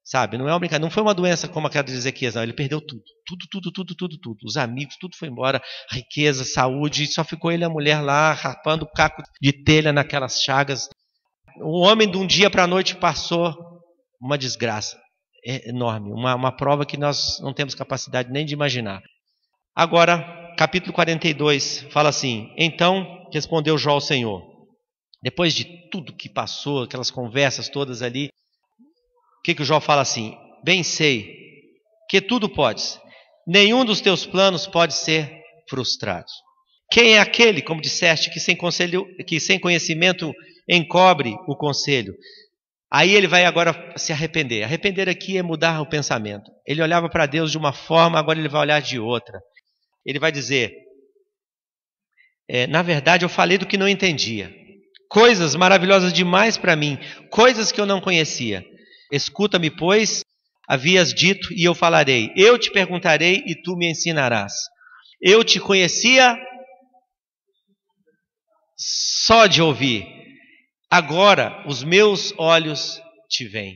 Sabe? Não é uma brincadeira. Não foi uma doença como aquela de Ezequias, não. Ele perdeu tudo. Tudo. Os amigos, tudo foi embora. Riqueza, saúde. Só ficou ele e a mulher lá, rapando caco de telha naquelas chagas. O homem de um dia para a noite passou uma desgraça enorme. Uma prova que nós não temos capacidade nem de imaginar. Agora, capítulo 42, fala assim: então respondeu Jó ao Senhor. Depois de tudo que passou, aquelas conversas todas ali, o que o Jó fala assim? Bem sei que tudo podes, nenhum dos teus planos pode ser frustrado. Quem é aquele, como disseste, que sem conhecimento encobre o conselho? Aí ele vai agora se arrepender. Arrepender aqui é mudar o pensamento. Ele olhava para Deus de uma forma, agora ele vai olhar de outra. Ele vai dizer: na verdade eu falei do que não entendia. Coisas maravilhosas demais para mim, coisas que eu não conhecia. Escuta-me, pois, havias dito, e eu falarei. Eu te perguntarei e tu me ensinarás. Eu te conhecia só de ouvir. Agora os meus olhos te veem.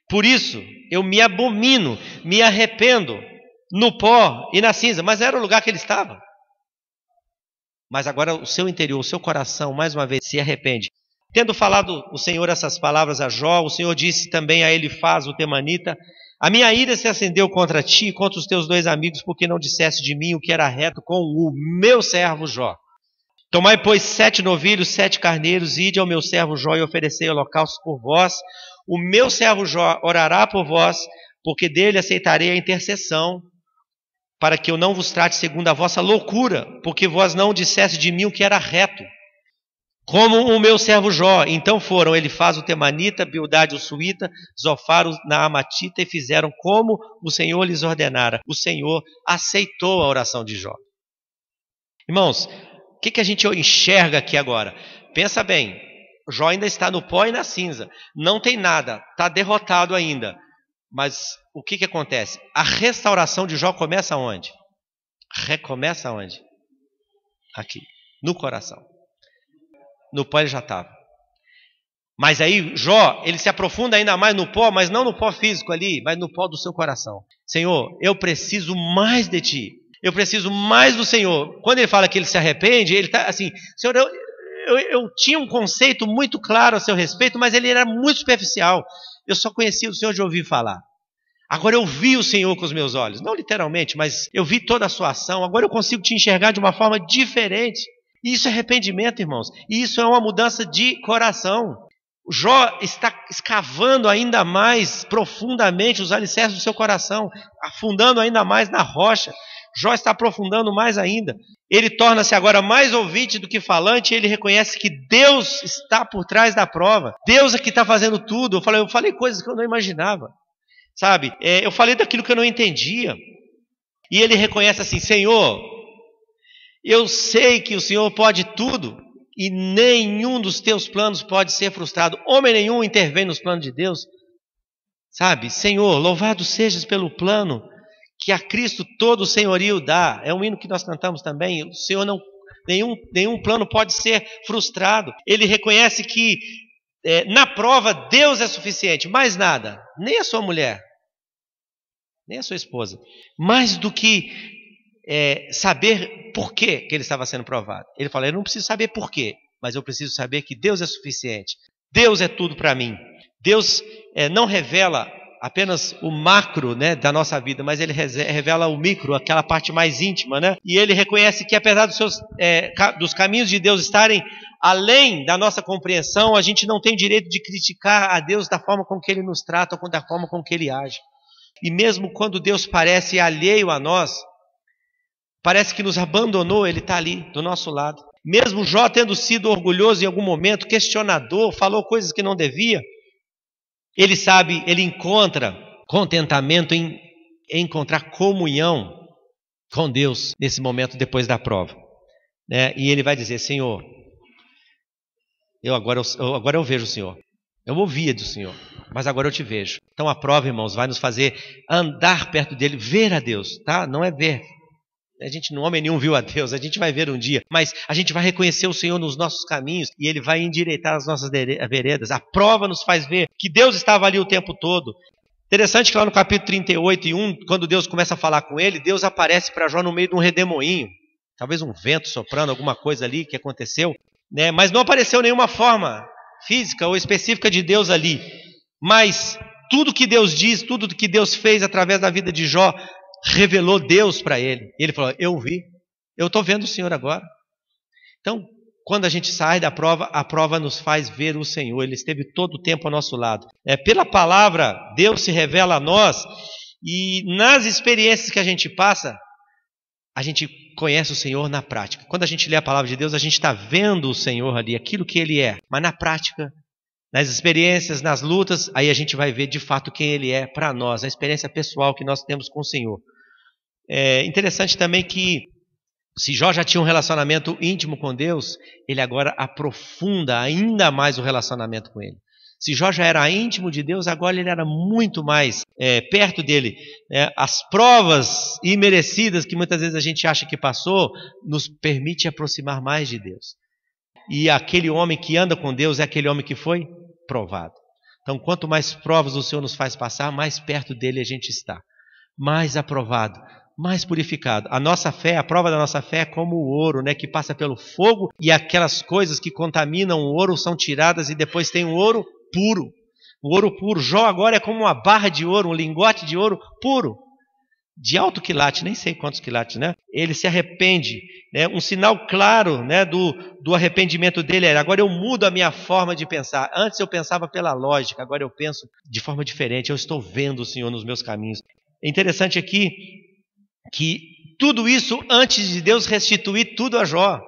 Por isso eu me abomino, me arrependo no pó e na cinza. Mas era o lugar que ele estava. Mas agora o seu interior, o seu coração, mais uma vez, se arrepende. Tendo falado o Senhor essas palavras a Jó, o Senhor disse também a Elifaz, o temanita: a minha ira se acendeu contra ti e contra os teus 2 amigos, porque não disseste de mim o que era reto com o meu servo Jó. Tomai, pois, 7 novilhos, 7 carneiros, e ide ao meu servo Jó e oferecei holocaustos por vós. O meu servo Jó orará por vós, porque dele aceitarei a intercessão, para que eu não vos trate segundo a vossa loucura, porque vós não disseste de mim o que era reto, como o meu servo Jó. Então foram Elifaz o temanita, Bildade o suíta, Zofar o naamatita, e fizeram como o Senhor lhes ordenara. O Senhor aceitou a oração de Jó. Irmãos, o que a gente enxerga aqui agora? Pensa bem, Jó ainda está no pó e na cinza, não tem nada, está derrotado ainda. Mas o que acontece? A restauração de Jó começa onde? Recomeça onde? Aqui, no coração. No pó ele já estava. Mas aí Jó, ele se aprofunda ainda mais no pó, mas não no pó físico ali, mas no pó do seu coração. Senhor, eu preciso mais de Ti. Eu preciso mais do Senhor. Quando ele fala que ele se arrepende, ele está assim, Senhor, eu tinha um conceito muito claro a seu respeito, mas ele era muito superficial. Eu só conhecia o Senhor de ouvir falar. Agora eu vi o Senhor com os meus olhos. Não literalmente, mas eu vi toda a sua ação. Agora eu consigo te enxergar de uma forma diferente. E isso é arrependimento, irmãos. E isso é uma mudança de coração. Jó está escavando ainda mais profundamente os alicerces do seu coração, afundando ainda mais na rocha. Jó está aprofundando mais ainda. Ele torna-se agora mais ouvinte do que falante, e ele reconhece que Deus está por trás da prova. Deus é que está fazendo tudo. Eu falei coisas que eu não imaginava. Sabe? Eu falei daquilo que eu não entendia. E ele reconhece assim, Senhor, eu sei que o Senhor pode tudo. E nenhum dos teus planos pode ser frustrado. Homem nenhum intervém nos planos de Deus. Sabe? Senhor, louvado sejas pelo plano que a Cristo todo o senhorio dá. É um hino que nós cantamos também. O Senhor não, nenhum plano pode ser frustrado. Ele reconhece que na prova Deus é suficiente. Mais nada. Nem a sua mulher, nem a sua esposa. Mais do que saber por que ele estava sendo provado. Ele fala, eu não preciso saber por quê, mas eu preciso saber que Deus é suficiente. Deus é tudo para mim. Deus não revela apenas o macro, né, da nossa vida, mas ele revela o micro, aquela parte mais íntima, né? E ele reconhece que apesar dos caminhos de Deus estarem além da nossa compreensão, a gente não tem direito de criticar a Deus da forma com que Ele nos trata ou da forma com que Ele age. E mesmo quando Deus parece alheio a nós, parece que nos abandonou, Ele está ali, do nosso lado. Mesmo Jó tendo sido orgulhoso em algum momento, questionador, falou coisas que não devia, ele sabe, ele encontra contentamento em encontrar comunhão com Deus nesse momento depois da prova. Né? E ele vai dizer, Senhor, agora eu vejo o Senhor. Eu ouvia do Senhor, mas agora eu te vejo. Então a prova, irmãos, vai nos fazer andar perto dele, ver a Deus, tá? Não é ver. Homem nenhum viu a Deus, a gente vai ver um dia, mas a gente vai reconhecer o Senhor nos nossos caminhos e Ele vai endireitar as nossas veredas. A prova nos faz ver que Deus estava ali o tempo todo. Interessante que lá no capítulo 38:1, quando Deus começa a falar com ele, Deus aparece para Jó no meio de um redemoinho, talvez um vento soprando, alguma coisa ali que aconteceu, né? Mas não apareceu nenhuma forma física ou específica de Deus ali. Mas tudo que Deus diz, tudo que Deus fez através da vida de Jó, revelou Deus para ele. E ele falou, eu vi, eu estou vendo o Senhor agora. Então, quando a gente sai da prova, a prova nos faz ver o Senhor. Ele esteve todo o tempo ao nosso lado. Pela palavra, Deus se revela a nós. E nas experiências que a gente passa, a gente conhece o Senhor na prática. Quando a gente lê a palavra de Deus, a gente está vendo o Senhor ali, aquilo que Ele é. Mas na prática, nas experiências, nas lutas, aí a gente vai ver de fato quem Ele é para nós, a experiência pessoal que nós temos com o Senhor. É interessante também que, se Jó já tinha um relacionamento íntimo com Deus, ele agora aprofunda ainda mais o relacionamento com Ele. Se Jó já era íntimo de Deus, agora ele era muito mais perto dele. As provas imerecidas que muitas vezes a gente acha que passou, nos permite aproximar mais de Deus. E aquele homem que anda com Deus é aquele homem que foi provado. Então, quanto mais provas o Senhor nos faz passar, mais perto dele a gente está. Mais aprovado, mais purificado. A nossa fé, a prova da nossa fé é como o ouro, né, que passa pelo fogo e aquelas coisas que contaminam o ouro são tiradas e depois tem o ouro puro. O ouro puro. Jó agora é como uma barra de ouro, um lingote de ouro puro. De alto quilate, nem sei quantos quilates, né? Ele se arrepende, né? Um sinal claro, né, do arrependimento dele é, agora eu mudo a minha forma de pensar. Antes eu pensava pela lógica, agora eu penso de forma diferente. Eu estou vendo o Senhor nos meus caminhos. É interessante aqui que tudo isso antes de Deus restituir tudo a Jó.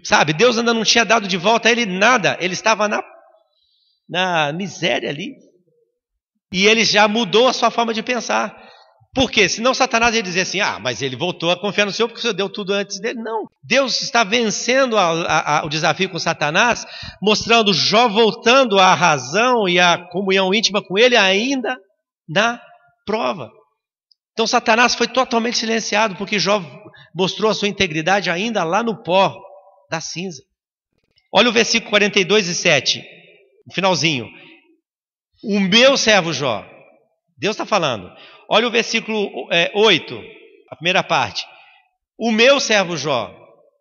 Sabe, Deus ainda não tinha dado de volta a ele nada. Ele estava na miséria ali. E ele já mudou a sua forma de pensar. Por quê? Senão Satanás ia dizer assim, mas ele voltou a confiar no Senhor porque o Senhor deu tudo antes dele. Não, Deus está vencendo o desafio com Satanás, mostrando Jó voltando à razão e à comunhão íntima com ele ainda na prova. Então Satanás foi totalmente silenciado porque Jó mostrou a sua integridade ainda lá no pó da cinza. Olha o versículo 42:7. no finalzinho. O meu servo Jó. Deus está falando. Olha o versículo 8, a primeira parte. O meu servo Jó.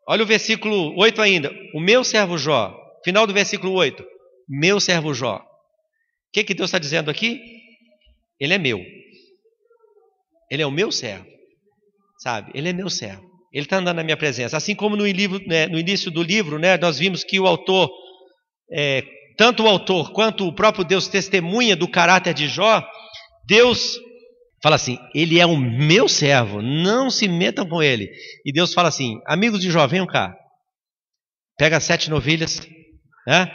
Olha o versículo 8 ainda. O meu servo Jó. Final do versículo 8. Meu servo Jó. O que Deus está dizendo aqui? Ele é meu. Ele é o meu servo. Sabe? Ele é meu servo. Ele está andando na minha presença. Assim como no início do livro, né, nós vimos que o autor, tanto o autor quanto o próprio Deus testemunha do caráter de Jó. Deus fala assim, ele é o meu servo, não se metam com ele. E Deus fala assim, amigos de Jó, venham cá. Pega 7 novilhas, né,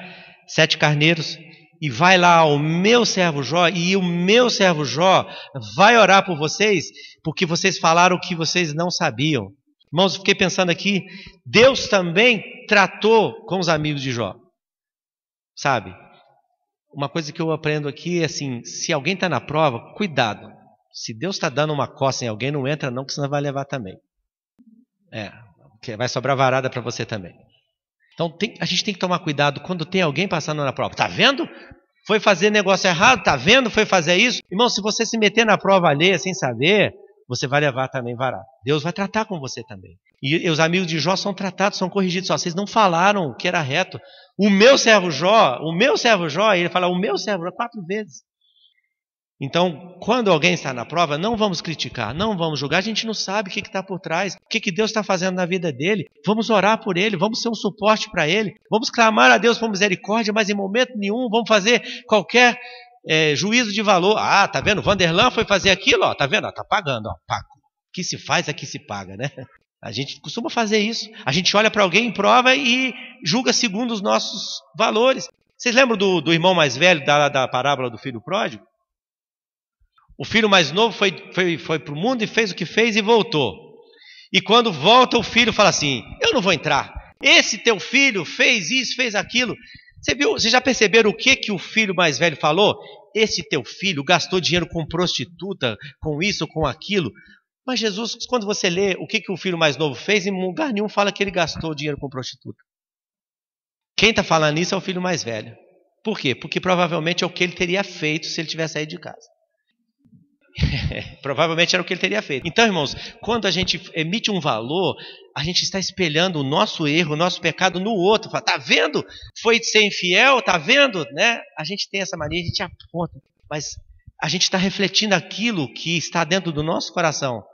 7 carneiros, e vai lá ao meu servo Jó, e o meu servo Jó vai orar por vocês, porque vocês falaram o que vocês não sabiam. Irmãos, eu fiquei pensando aqui, Deus também tratou com os amigos de Jó. Sabe? Uma coisa que eu aprendo aqui é assim, se alguém está na prova, cuidado. Se Deus está dando uma coça em alguém, não entra não, que senão vai levar também. Vai sobrar varada para você também. Então a gente tem que tomar cuidado quando tem alguém passando na prova. Está vendo? Foi fazer negócio errado, está vendo? Foi fazer isso. Irmão, se você se meter na prova alheia sem saber, você vai levar também varada. Deus vai tratar com você também. E os amigos de Jó são tratados, são corrigidos. Só vocês não falaram o que era reto. O meu servo Jó, ele fala o meu servo Jó 4 vezes. Então, quando alguém está na prova, não vamos criticar, não vamos julgar, a gente não sabe o que está por trás, o que Deus está fazendo na vida dele. Vamos orar por ele, vamos ser um suporte para ele, vamos clamar a Deus por misericórdia, mas em momento nenhum vamos fazer qualquer juízo de valor. Ah, tá vendo? Vanderlan foi fazer aquilo, ó, tá vendo? Tá pagando, ó, pago. O que se faz, aqui se paga, né? A gente costuma fazer isso. A gente olha para alguém em prova e julga segundo os nossos valores. Vocês lembram do irmão mais velho da parábola do filho pródigo? O filho mais novo foi para o mundo e fez o que fez e voltou. E quando volta, o filho fala assim, eu não vou entrar. Esse teu filho fez isso, fez aquilo. Vocês já perceberam o que o filho mais velho falou? Esse teu filho gastou dinheiro com prostituta, com isso, com aquilo. Mas Jesus, quando você lê o que o filho mais novo fez, em lugar nenhum fala que ele gastou dinheiro com prostituta. Quem está falando isso é o filho mais velho. Por quê? Porque provavelmente é o que ele teria feito se ele tivesse saído de casa. Provavelmente era o que ele teria feito. Então, irmãos, quando a gente emite um valor, a gente está espelhando o nosso erro, o nosso pecado no outro. Fala, tá vendo? Foi ser infiel, tá vendo? Né? A gente tem essa mania, a gente aponta, mas a gente está refletindo aquilo que está dentro do nosso coração,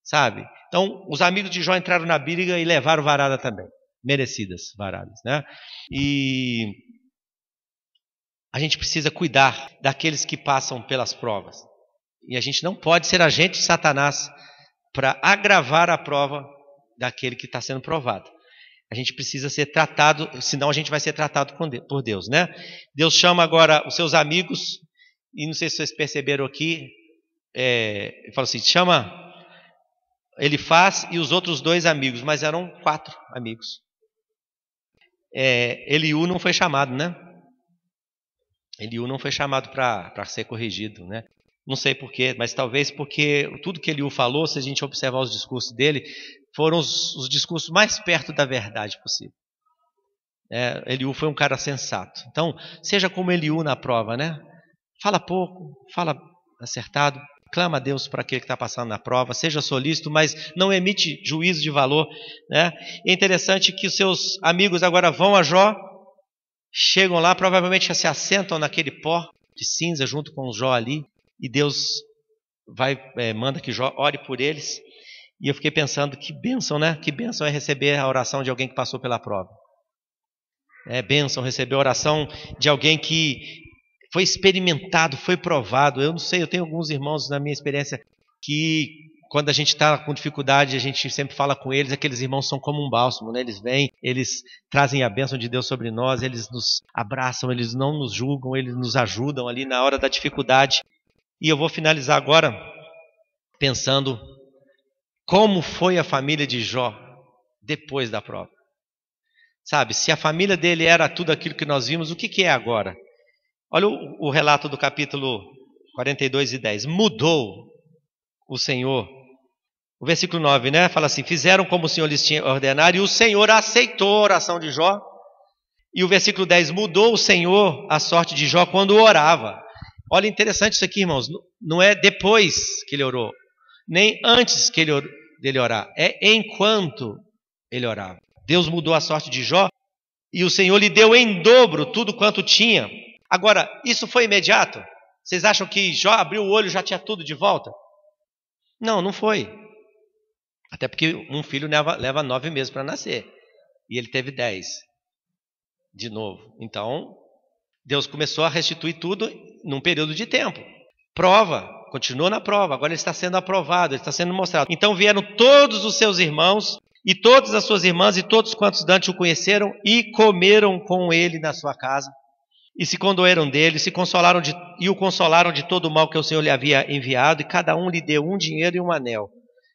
sabe? Então, os amigos de Jó entraram na briga e levaram varada também, merecidas varadas, né? E a gente precisa cuidar daqueles que passam pelas provas. E a gente não pode ser agente de Satanás para agravar a prova daquele que está sendo provado. A gente precisa ser tratado, senão a gente vai ser tratado por Deus, né? Deus chama agora os seus amigos, e não sei se vocês perceberam aqui, ele fala assim, chama Elifaz e os outros 2 amigos, mas eram 4 amigos. Eliú não foi chamado, né? Eliú não foi chamado para ser corrigido, né? Não sei porquê, mas talvez porque tudo que Eliú falou, se a gente observar os discursos dele, foram os discursos mais perto da verdade possível. Eliú foi um cara sensato. Então, seja como Eliú na prova, né? Fala pouco, fala acertado, clama a Deus para aquele que está passando na prova, seja solícito, mas não emite juízo de valor, né? É interessante que os seus amigos agora vão a Jó, chegam lá, provavelmente se assentam naquele pó de cinza junto com o Jó ali, e Deus manda que Jó ore por eles. E eu fiquei pensando, que bênção, né? Que bênção é receber a oração de alguém que passou pela prova. É bênção receber a oração de alguém que foi experimentado, foi provado. Eu não sei, eu tenho alguns irmãos na minha experiência que quando a gente está com dificuldade, a gente sempre fala com eles, aqueles irmãos são como um bálsamo, né? Eles vêm, eles trazem a bênção de Deus sobre nós, eles nos abraçam, eles não nos julgam, eles nos ajudam ali na hora da dificuldade. E eu vou finalizar agora pensando como foi a família de Jó depois da prova. Sabe, se a família dele era tudo aquilo que nós vimos, o que é agora? Olha o relato do capítulo 42 e 10. Mudou o Senhor. O versículo 9, né? Fala assim, fizeram como o Senhor lhes tinha ordenado e o Senhor aceitou a oração de Jó. E o versículo 10, mudou o Senhor a sorte de Jó quando orava. Olha, interessante isso aqui, irmãos. Não é depois que ele orou, nem antes que dele orar. É enquanto ele orava. Deus mudou a sorte de Jó e o Senhor lhe deu em dobro tudo quanto tinha. Agora, isso foi imediato? Vocês acham que Jó abriu o olho e já tinha tudo de volta? Não, não foi. Até porque um filho leva 9 meses para nascer. E ele teve 10. De novo. Então, Deus começou a restituir tudo num período de tempo. Prova, continua na prova. Agora ele está sendo aprovado, ele está sendo mostrado. Então vieram todos os seus irmãos e todas as suas irmãs e todos quantos dantes o conheceram e comeram com ele na sua casa. E se condoeram dele, e o consolaram de todo o mal que o Senhor lhe havia enviado, e cada um lhe deu um dinheiro e um anel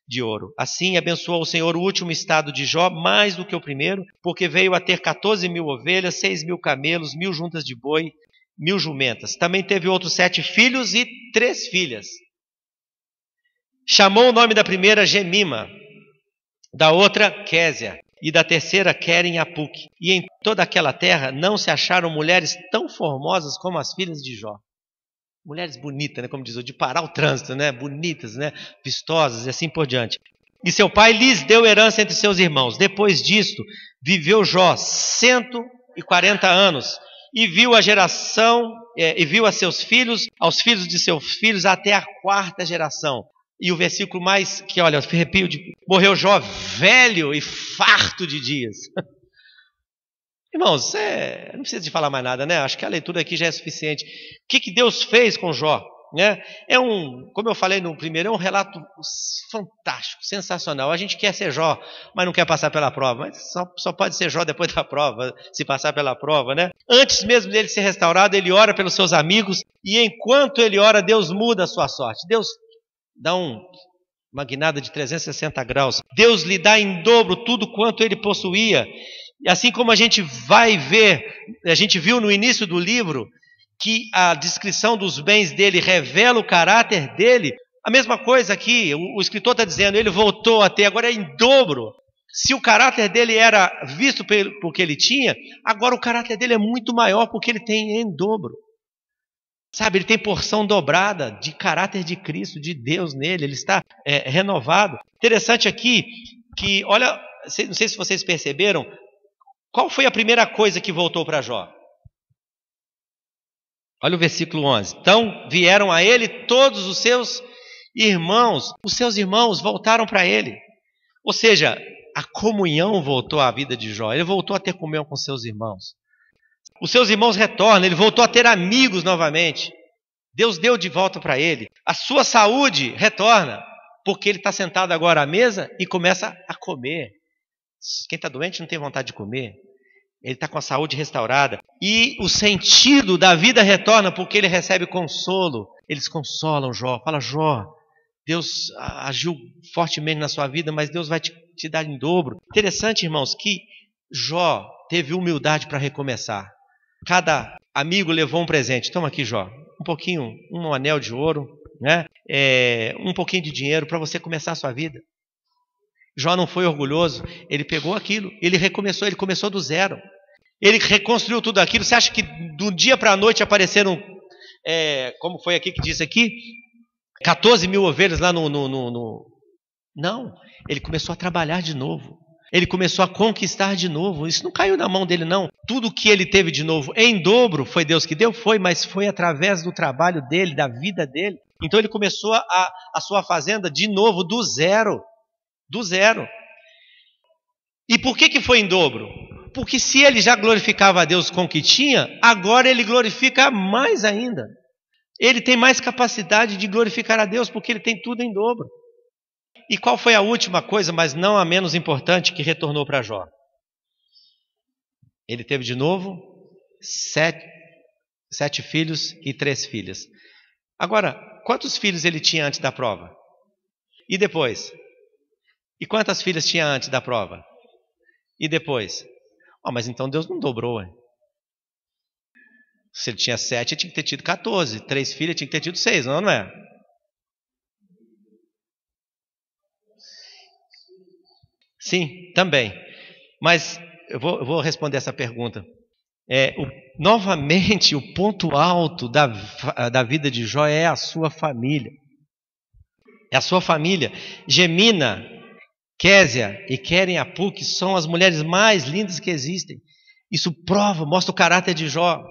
de ouro. Assim abençoou o Senhor o último estado de Jó mais do que o primeiro, porque veio a ter 14.000 ovelhas, 6.000 camelos, 1.000 juntas de boi, 1.000 jumentas. Também teve outros 7 filhos e 3 filhas. Chamou o nome da primeira Gemima, da outra Késia, e da terceira Queren Apuc. E em toda aquela terra não se acharam mulheres tão formosas como as filhas de Jó. Mulheres bonitas, né, como diz, de parar o trânsito, né, bonitas, né, vistosas e assim por diante. E seu pai lhes deu herança entre seus irmãos. Depois disto, viveu Jó 140 anos e viu a geração, e viu a seus filhos, aos filhos de seus filhos até a 4ª geração. E o versículo mais, que olha, arrepio morreu Jó velho e farto de dias. Irmãos, não precisa de falar mais nada, né? Acho que a leitura aqui já é suficiente. O que Deus fez com Jó? Né? Como eu falei no primeiro, é um relato fantástico, sensacional. A gente quer ser Jó, mas não quer passar pela prova. Mas só pode ser Jó depois da prova, se passar pela prova, né? Antes mesmo dele ser restaurado, ele ora pelos seus amigos, e enquanto ele ora, Deus muda a sua sorte. Deus dá uma guinada de 360 graus. Deus lhe dá em dobro tudo quanto ele possuía. E assim como a gente vai ver, a gente viu no início do livro, que a descrição dos bens dele revela o caráter dele, a mesma coisa aqui, o escritor está dizendo, ele voltou a ter, agora é em dobro. Se o caráter dele era visto porque ele tinha, agora o caráter dele é muito maior porque ele tem em dobro. Sabe, ele tem porção dobrada de caráter de Cristo, de Deus nele, ele está renovado. Interessante aqui, que olha, não sei se vocês perceberam, qual foi a primeira coisa que voltou para Jó? Olha o versículo 11. Então vieram a ele todos os seus irmãos voltaram para ele. Ou seja, a comunhão voltou à vida de Jó, ele voltou a ter comunhão com seus irmãos. Os seus irmãos retornam, ele voltou a ter amigos novamente. Deus deu de volta para ele. A sua saúde retorna, porque ele está sentado agora à mesa e começa a comer. Quem está doente não tem vontade de comer. Ele está com a saúde restaurada. E o sentido da vida retorna porque ele recebe consolo. Eles consolam Jó. Fala, Jó, Deus agiu fortemente na sua vida, mas Deus vai te dar em dobro. Interessante, irmãos, que Jó teve humildade para recomeçar. Cada amigo levou um presente. Toma aqui, Jó, um anel de ouro, né? Um pouquinho de dinheiro para você começar a sua vida. Jó não foi orgulhoso, ele pegou aquilo, ele começou do zero. Ele reconstruiu tudo aquilo. Você acha que do dia para a noite apareceram, como foi aqui que disse aqui, 14.000 ovelhas lá no... Não, ele começou a trabalhar de novo. Ele começou a conquistar de novo. Isso não caiu na mão dele, não. Tudo que ele teve de novo em dobro, foi Deus que deu? Foi, mas foi através do trabalho dele, da vida dele. Então ele começou a sua fazenda de novo, do zero. Do zero. E por que foi em dobro? Porque se ele já glorificava a Deus com o que tinha, agora ele glorifica mais ainda. Ele tem mais capacidade de glorificar a Deus, porque ele tem tudo em dobro. E qual foi a última coisa, mas não a menos importante, que retornou para Jó? Ele teve de novo 7 filhos e 3 filhas. Agora, quantos filhos ele tinha antes da prova? E depois? E quantas filhas tinha antes da prova? E depois? Mas então Deus não dobrou, hein? Se ele tinha 7, ele tinha que ter tido 14. 3 filhas, tinha que ter tido 6, não é? Sim, também. Mas eu vou responder essa pergunta. Novamente, o ponto alto da vida de Jó é a sua família. É a sua família. Gemina, Késia e Queren Apuk são as mulheres mais lindas que existem. Isso mostra o caráter de Jó.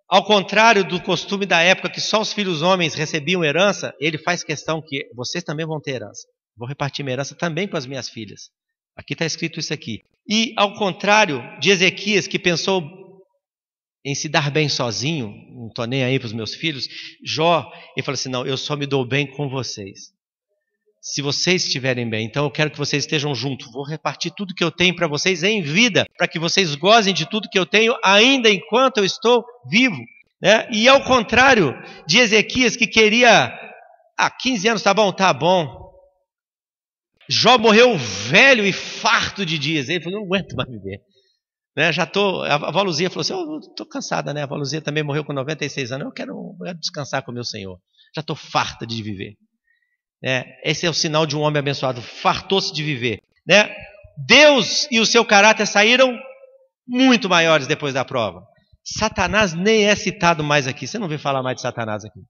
Ao contrário do costume da época que só os filhos homens recebiam herança, ele faz questão que vocês também vão ter herança. Vou repartir minha herança também com as minhas filhas. Aqui está escrito isso aqui. E ao contrário de Ezequias, que pensou em se dar bem sozinho, não estou nem aí para os meus filhos, Jó, ele falou assim, não, eu só me dou bem com vocês. Se vocês estiverem bem, então eu quero que vocês estejam juntos. Vou repartir tudo que eu tenho para vocês em vida, para que vocês gozem de tudo que eu tenho, ainda enquanto eu estou vivo. Né? E ao contrário de Ezequias, que queria, 15 anos, tá bom. Jó morreu velho e farto de dias. Ele falou, não aguento mais viver. Né? A avó Luzia falou assim, eu estou cansada, né? A avó Luzia também morreu com 96 anos. Eu quero descansar com o meu Senhor. Já estou farta de viver. Esse é o sinal de um homem abençoado, fartou-se de viver. Né? Deus e o seu caráter saíram muito maiores depois da prova. Satanás nem é citado mais aqui. Você não vê falar mais de Satanás aqui.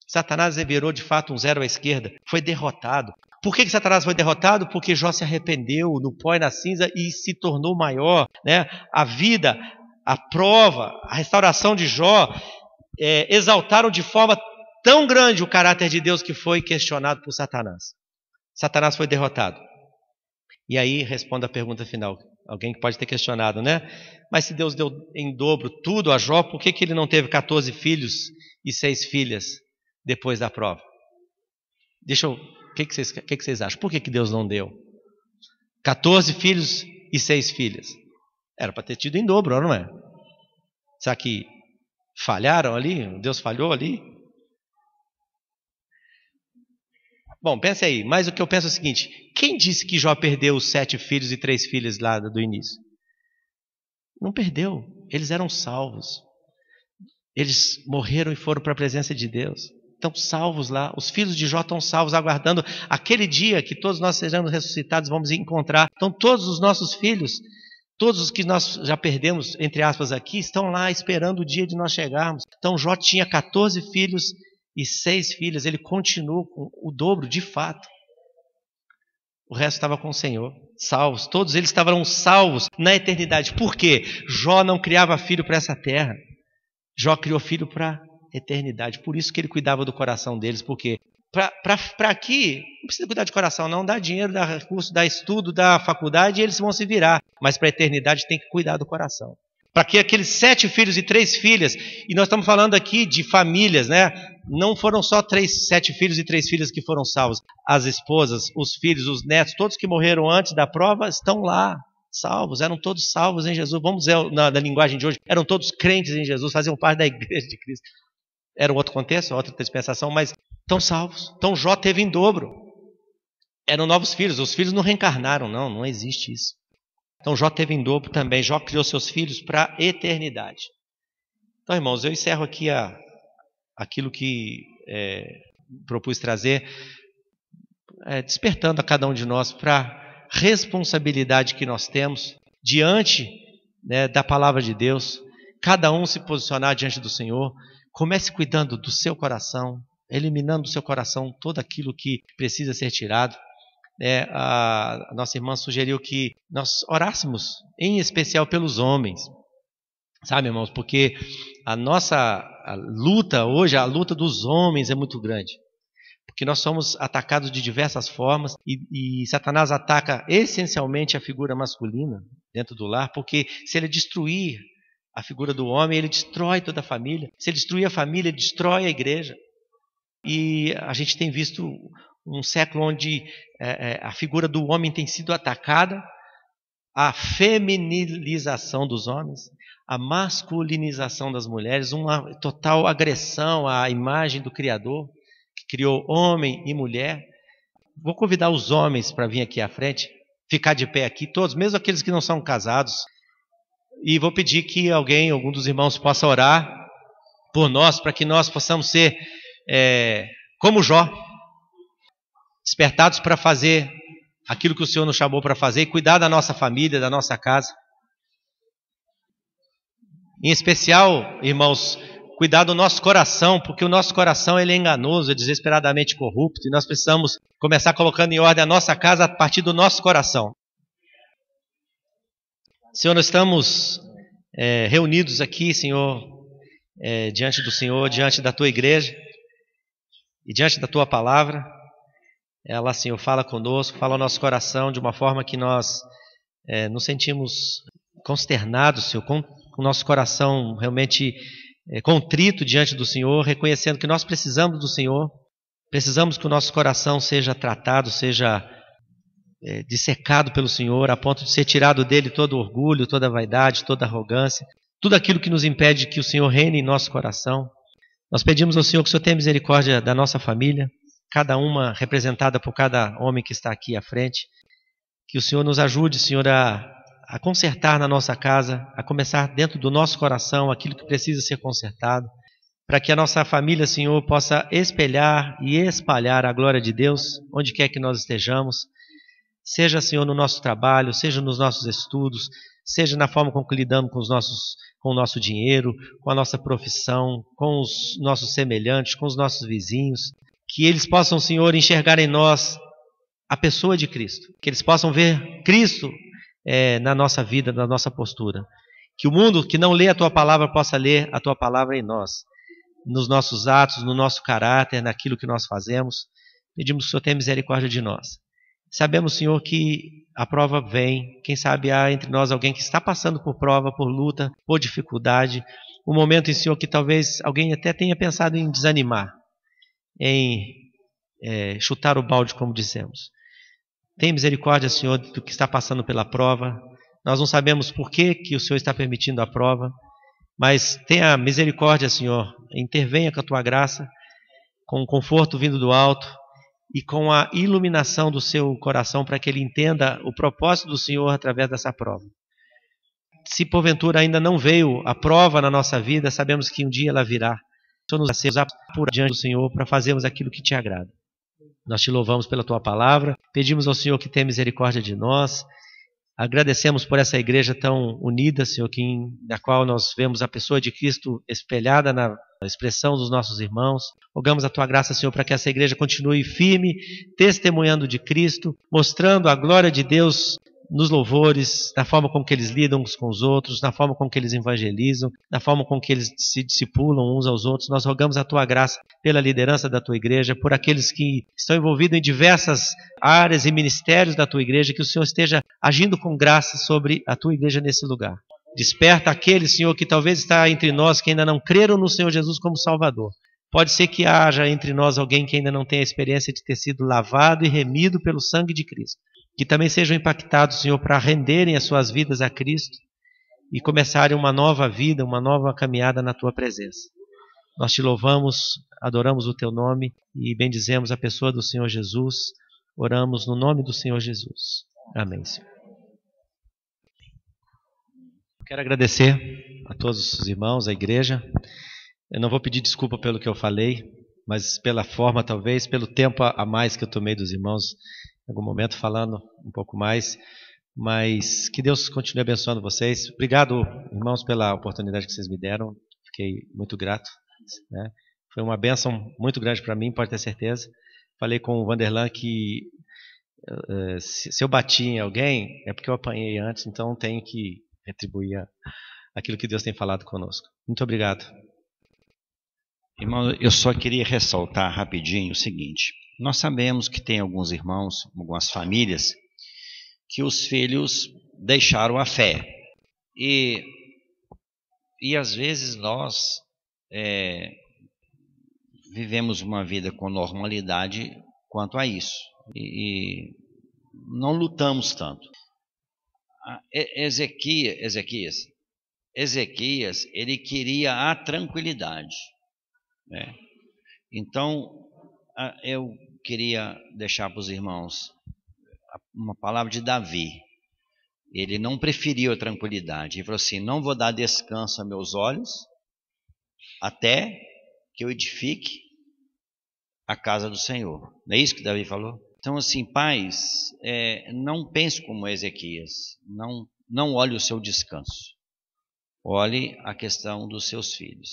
Satanás virou de fato um zero à esquerda. Foi derrotado. Por que Satanás foi derrotado? Porque Jó se arrependeu no pó e na cinza e se tornou maior. Né? A vida, a prova, a restauração de Jó exaltaram de forma tão grande o caráter de Deus que foi questionado por Satanás. Satanás foi derrotado. E aí responde a pergunta final. Alguém que pode ter questionado, né? Mas se Deus deu em dobro tudo a Jó, por que ele não teve 14 filhos e 6 filhas depois da prova? O que vocês acham? Por que Deus não deu 14 filhos e 6 filhas? Era para ter tido em dobro, não é? Será que falharam ali? Deus falhou ali? Bom, pense aí, mas o que eu penso é o seguinte, quem disse que Jó perdeu os 7 filhos e 3 filhas lá do início? Não perdeu, eles eram salvos. Eles morreram e foram para a presença de Deus. Estão salvos lá, os filhos de Jó estão salvos, aguardando aquele dia que todos nós sejamos ressuscitados, vamos encontrar. Então todos os nossos filhos, todos os que nós já perdemos, entre aspas aqui, estão lá esperando o dia de nós chegarmos. Então Jó tinha 14 filhos e 6 filhas, ele continuou com o dobro de fato. O resto estava com o Senhor, salvos, todos eles estavam salvos na eternidade. Por quê? Jó não criava filho para essa terra, Jó criou filho para a eternidade, por isso que ele cuidava do coração deles, porque para aqui, não precisa cuidar de coração não, dá dinheiro, dá recurso, dá estudo, dá faculdade e eles vão se virar, mas para a eternidade tem que cuidar do coração. Para que aqueles 7 filhos e 3 filhas, e nós estamos falando aqui de famílias, né? Não foram só 7 filhos e 3 filhas que foram salvos. As esposas, os filhos, os netos, todos que morreram antes da prova estão lá, salvos, eram todos salvos em Jesus. Vamos dizer na linguagem de hoje, eram todos crentes em Jesus, faziam parte da igreja de Cristo. Era um outro contexto, outra dispensação, mas estão salvos. Então Jó teve em dobro. Eram novos filhos, os filhos não reencarnaram, não existe isso. Então Jó teve em dobro também, Jó criou seus filhos para a eternidade. Então, irmãos, eu encerro aqui aquilo que propus trazer, despertando a cada um de nós para a responsabilidade que nós temos diante, né, da palavra de Deus, cada um se posicionar diante do Senhor. Comece cuidando do seu coração, eliminando do seu coração tudo aquilo que precisa ser tirado. A nossa irmã sugeriu que nós orássemos, em especial pelos homens, sabe, irmãos, porque a luta hoje, a luta dos homens é muito grande, porque nós somos atacados de diversas formas e Satanás ataca essencialmente a figura masculina dentro do lar, porque se ele destruir a figura do homem, ele destrói toda a família. Se ele destruir a família, ele destrói a igreja. E a gente tem visto um século onde a figura do homem tem sido atacada, a feminilização dos homens, a masculinização das mulheres, uma total agressão à imagem do Criador, que criou homem e mulher. Vou convidar os homens para vir aqui à frente, ficar de pé aqui, todos, mesmo aqueles que não são casados. E vou pedir que algum dos irmãos possa orar por nós, para que nós possamos ser como Jó, despertados para fazer aquilo que o Senhor nos chamou para fazer e cuidar da nossa família, da nossa casa. Em especial, irmãos, cuidar do nosso coração, porque o nosso coração ele é enganoso, é desesperadamente corrupto, e nós precisamos começar colocando em ordem a nossa casa a partir do nosso coração. Senhor, nós estamos reunidos aqui, Senhor, diante do Senhor, diante da Tua igreja e diante da Tua palavra. Ela, Senhor, fala conosco, fala ao nosso coração de uma forma que nós nos sentimos consternados, Senhor, com o nosso coração realmente contrito diante do Senhor, reconhecendo que nós precisamos do Senhor, precisamos que o nosso coração seja tratado, seja dissecado pelo Senhor, a ponto de ser tirado dele todo o orgulho, toda a vaidade, toda a arrogância, tudo aquilo que nos impede que o Senhor reine em nosso coração. Nós pedimos ao Senhor que o Senhor tenha misericórdia da nossa família, cada uma representada por cada homem que está aqui à frente, que o Senhor nos ajude, Senhor, a consertar na nossa casa, a começar dentro do nosso coração aquilo que precisa ser consertado, para que a nossa família, Senhor, possa espelhar e espalhar a glória de Deus onde quer que nós estejamos, seja, Senhor, no nosso trabalho, seja nos nossos estudos, seja na forma com que lidamos com o nosso dinheiro, com a nossa profissão, com os nossos semelhantes, com os nossos vizinhos, que eles possam, Senhor, enxergar em nós a pessoa de Cristo, que eles possam ver Cristo na nossa vida, na nossa postura. Que o mundo que não lê a Tua palavra possa ler a Tua palavra em nós, nos nossos atos, no nosso caráter, naquilo que nós fazemos. Pedimos que o Senhor tenha misericórdia de nós. Sabemos, Senhor, que a prova vem. Quem sabe há entre nós alguém que está passando por prova, por luta, por dificuldade. Um momento, Senhor, que talvez alguém até tenha pensado em desanimar, em chutar o balde, como dissemos. Tem misericórdia, Senhor, do que está passando pela prova. Nós não sabemos por que o Senhor está permitindo a prova, mas tenha misericórdia, Senhor. Intervenha com a Tua graça, com o conforto vindo do alto e com a iluminação do seu coração para que ele entenda o propósito do Senhor através dessa prova. Se porventura ainda não veio a prova na nossa vida, sabemos que um dia ela virá. O Senhor nos usar por diante do Senhor para fazermos aquilo que Te agrada. Nós Te louvamos pela Tua palavra, pedimos ao Senhor que tenha misericórdia de nós, agradecemos por essa igreja tão unida, Senhor, na qual nós vemos a pessoa de Cristo espelhada na expressão dos nossos irmãos. Rogamos a Tua graça, Senhor, para que essa igreja continue firme, testemunhando de Cristo, mostrando a glória de Deus nos louvores, na forma com que eles lidam uns com os outros, na forma com que eles evangelizam, na forma com que eles se discipulam uns aos outros. Nós rogamos a Tua graça pela liderança da Tua igreja, por aqueles que estão envolvidos em diversas áreas e ministérios da Tua igreja, que o Senhor esteja agindo com graça sobre a Tua igreja nesse lugar. Desperta aqueles, Senhor, que talvez está entre nós que ainda não creram no Senhor Jesus como Salvador. Pode ser que haja entre nós alguém que ainda não tenha a experiência de ter sido lavado e remido pelo sangue de Cristo. Que também sejam impactados, Senhor, para renderem as suas vidas a Cristo e começarem uma nova vida, uma nova caminhada na Tua presença. Nós Te louvamos, adoramos o Teu nome e bendizemos a pessoa do Senhor Jesus. Oramos no nome do Senhor Jesus. Amém, Senhor. Quero agradecer a todos os irmãos, a igreja. Eu não vou pedir desculpa pelo que eu falei, mas pela forma, talvez, pelo tempo a mais que eu tomei dos irmãos, em algum momento falando um pouco mais, mas que Deus continue abençoando vocês. Obrigado, irmãos, pela oportunidade que vocês me deram, fiquei muito grato, né? Foi uma bênção muito grande para mim, pode ter certeza. Falei com o Vanderlan que se eu bati em alguém, é porque eu apanhei antes, então tenho que retribuir aquilo que Deus tem falado conosco. Muito obrigado. Irmão, eu só queria ressaltar rapidinho o seguinte. Nós sabemos que tem alguns irmãos, algumas famílias, que os filhos deixaram a fé. E às vezes nós vivemos uma vida com normalidade quanto a isso. E não lutamos tanto. Ezequias, ele queria a tranquilidade, né? Então, eu queria deixar para os irmãos uma palavra de Davi. Ele não preferiu a tranquilidade. Ele falou assim: não vou dar descanso a meus olhos até que eu edifique a casa do Senhor. Não é isso que Davi falou? Então, assim, pais, não pense como Ezequias. Não olhe o seu descanso. Olhe a questão dos seus filhos.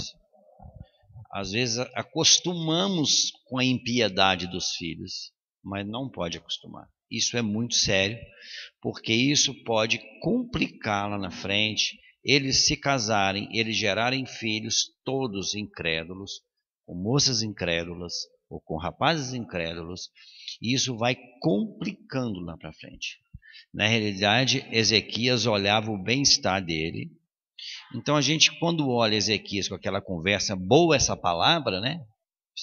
Às vezes acostumamos com a impiedade dos filhos, mas não pode acostumar. Isso é muito sério, porque isso pode complicar lá na frente, eles se casarem, eles gerarem filhos todos incrédulos, com moças incrédulas ou com rapazes incrédulos, e isso vai complicando lá para frente. Na realidade, Ezequias olhava o bem-estar dele. Então a gente, quando olha Ezequias com aquela conversa boa, essa palavra, né?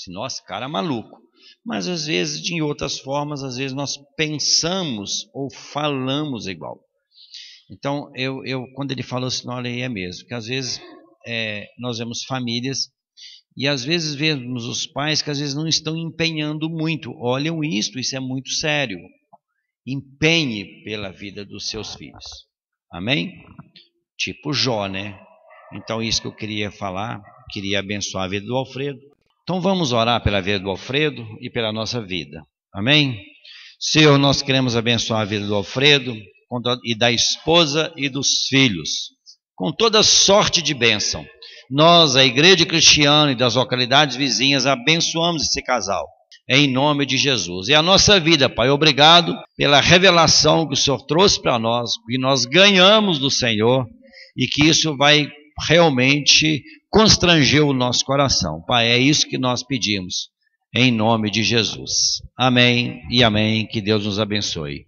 Nossa, cara maluco. Mas às vezes, de outras formas, às vezes nós pensamos ou falamos igual. Então, quando ele falou assim, olha aí, é mesmo, que às vezes nós vemos famílias e às vezes vemos os pais que às vezes não estão empenhando muito. Olham isso é muito sério. Empenhe pela vida dos seus filhos. Amém? Tipo Jó, né? Então, isso que eu queria falar, queria abençoar a vida do Alfredo. Então, vamos orar pela vida do Alfredo e pela nossa vida. Amém? Senhor, nós queremos abençoar a vida do Alfredo e da esposa e dos filhos, com toda sorte de bênção. Nós, a Igreja Cristiana e das localidades vizinhas, abençoamos esse casal, em nome de Jesus. E a nossa vida, Pai, obrigado pela revelação que o Senhor trouxe para nós, que nós ganhamos do Senhor, e que isso vai realmente constranger o nosso coração. Pai, é isso que nós pedimos, em nome de Jesus. Amém e amém. Que Deus nos abençoe.